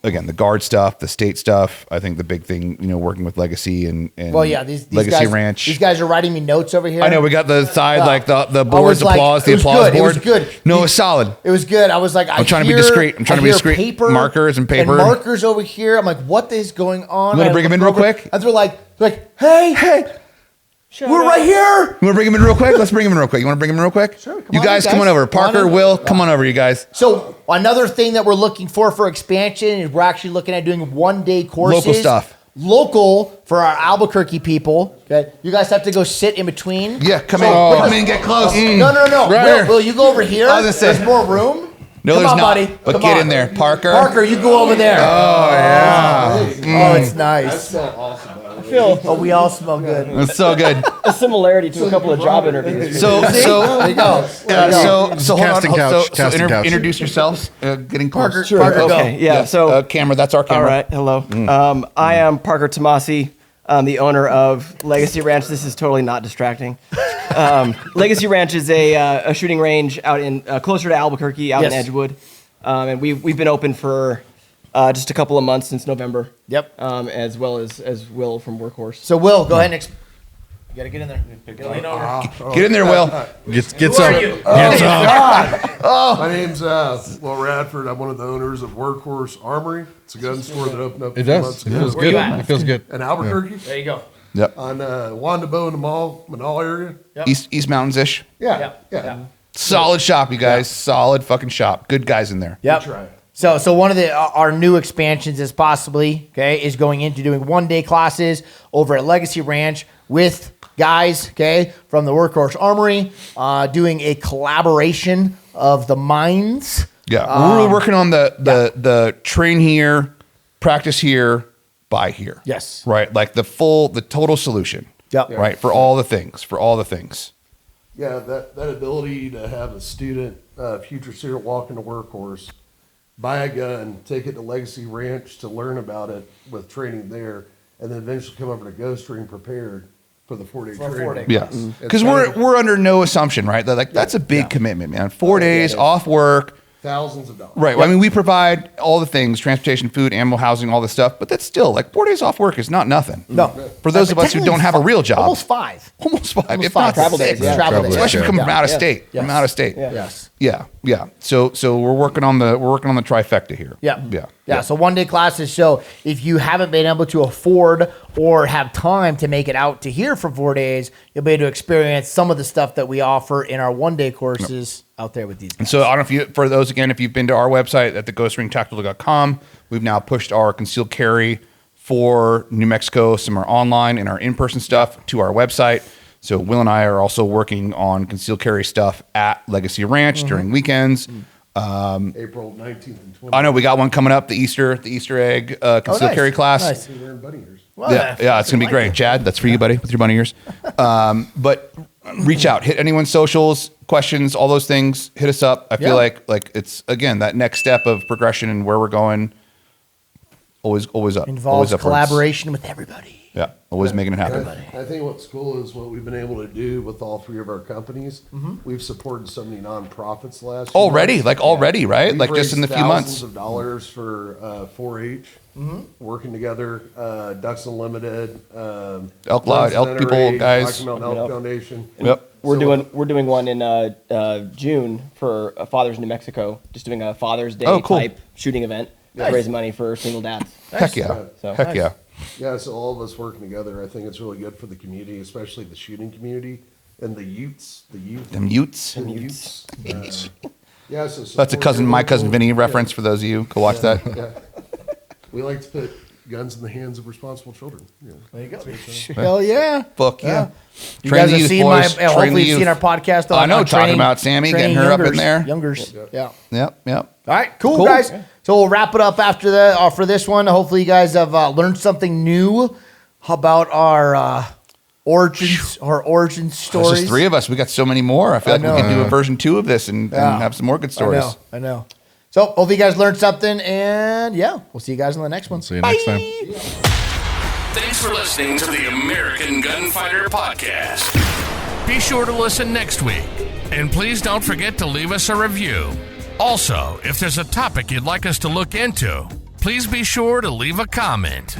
again the guard stuff, the state stuff. I think the big thing, working with Legacy and these Legacy guys, Ranch. These guys are writing me notes over here. I know we got the side like the boards, like, applause, the it was applause good. board. It was good. No, it was solid. It was good. I was like, I'm trying to be discreet. I'm trying to be discreet. Paper, Markers and paper. and markers over here. I'm like, what is going on? You want to bring them in real quick? And they're like, hey. We're right here. You want to bring him in real quick? Let's bring him in real quick. You want to bring him in real quick? Sure. You guys, come on over. Parker, Will, come on over, you guys. So another thing that we're looking for expansion is we're actually looking at doing 1-day courses. Local stuff. Local for our Albuquerque people. Okay, you guys have to go sit in between. Yeah, come in. Come in and get close. No. Right Will, here. Will you go over here? I was gonna say- There's more room. No, Come there's on, not. buddy. But Come get on. in there. Parker. Parker, you go over there. Oh yeah. Oh, it's nice. Oh, we all smell good. It's so good. A similarity to a couple of job interviews. So There you go. hold on. Casting couch, casting couch. Introduce yourselves. Getting Parker. Sure. Parker, go. Okay. Yeah. So, camera. That's our camera. all right. Hello. I am Parker Tomasi. I'm the owner of Legacy Ranch. This is totally not distracting. Legacy Ranch is a shooting range out in closer to Albuquerque, out in Yes. Edgewood, and we've been open for just a couple of months since November. Yep. As well as Will from Workhorse. So Will, go ahead and you gotta get in there. Lean over. Get in there, Will. Gets up. you? Gets up. My name's Will Radford. I'm one of the owners of Workhorse Armory. It's a gun store that opened up It a few does. months It ago feels Where you good. at? It feels good. in Albuquerque There you go. Yep. on Wandabo in the Manal area. Yep. East Mountains ish. Yeah, Yeah. yeah. Solid shop, you guys. Solid fucking shop. Good guys in there. Yep. Try it. So one of the our new expansions is possibly is going into doing 1-day classes over at Legacy Ranch with guys from the Workhorse Armory, doing a collaboration of the minds. Yeah. We're working on the train here, practice here, buy here. Yes. Right. Like the total solution. Yep. Right. For all the things. Yeah, that ability to have a student, future student, walk into Workhorse, buy a gun, take it to Legacy Ranch to learn about it with training there, and then eventually come over to Ghost Ring prepared for the 4-day For a training. 4-day Yeah. It's Because kind of we're under no assumption, right? That like that's a big commitment, man. 4 days yeah. off work. thousands of dollars. Right. Well, I mean, we provide all the things, transportation, food, ammo, housing, all this stuff, but that's still like 4 days off work is not nothing. No. For those of us who don't have a real job. Almost 5. Almost five. Almost If 5. not Travel six. days, yeah. Travel days. Especially if you come from out of state. Yes. From out of state. Yeah. Yes. Yeah. So we're working on the trifecta here. Yeah. Yeah. So 1-day classes. So if you haven't been able to afford or have time to make it out to here for 4 days, you'll be able to experience some of the stuff that we offer in our 1-day courses out there with these guys. And so I don't know for those, again, if you've been to our website at theghostringtactical.com, we've now pushed our concealed carry for New Mexico, some are online and our in-person stuff to our website. So Will and I are also working on concealed carry stuff at Legacy Ranch during weekends. April 19th and 20th. I know we got one coming up, the Easter egg concealed nice. carry class. Nice. We're in bunny ears. Well, Yeah, it's gonna be like great. it. Chad, that's for you, buddy, with your bunny ears. But reach out, hit anyone's socials, questions, all those things. Hit us up. I feel Yeah. like it's again that next step of progression and where we're going. Always up. Involves always upwards. collaboration with everybody. Yeah, always making it happen. I think what's cool is what we've been able to do with all 3 of our companies. Mm-hmm. We've supported so many nonprofits last year. Already, right? We've Like just in the raised few months. thousands of dollars for 4-H, Mm-hmm. working together. Ducks Unlimited, Elk Lodge, Friends of Elk people, NRA, guys. Rocky Mountain Elk Foundation. Yep. We're doing one in June for Fathers New Mexico, just doing a Father's Day Oh, cool. type shooting event Nice. to raise money for single dads. Heck yeah. So- Heck yeah. Yeah, so all of us working together, I think it's really good for the community, especially the shooting community and the youth. Them Utes. And Utes. Yeah, so That's a cousin, my cousin Vinny Yeah. reference for those of you. Go watch that. Yeah. We like to put guns in the hands of responsible children. Yeah. There you go. Hell yeah. Fuck yeah. You Train guys the have youth, seen boys. my, Train hopefully the you've seen youth. our podcast on I know, on talking training- about Sammy, getting training her up in youngers- there. Youngers. Yeah. Yep. All right, cool, guys. So we'll wrap it up after for this one. Hopefully, you guys have learned something new about our origins, our origin There's stories. just 3 of us. We got so many more. I feel like we know. can do a version 2 of this and have some more good stories. I know. So hopefully, you guys learned something, and yeah, we'll see you guys on the next one. See you next time. Thanks for listening to the American Gunfighter Podcast. Be sure to listen next week. And please don't forget to leave us a review. Also, if there's a topic you'd like us to look into, please be sure to leave a comment.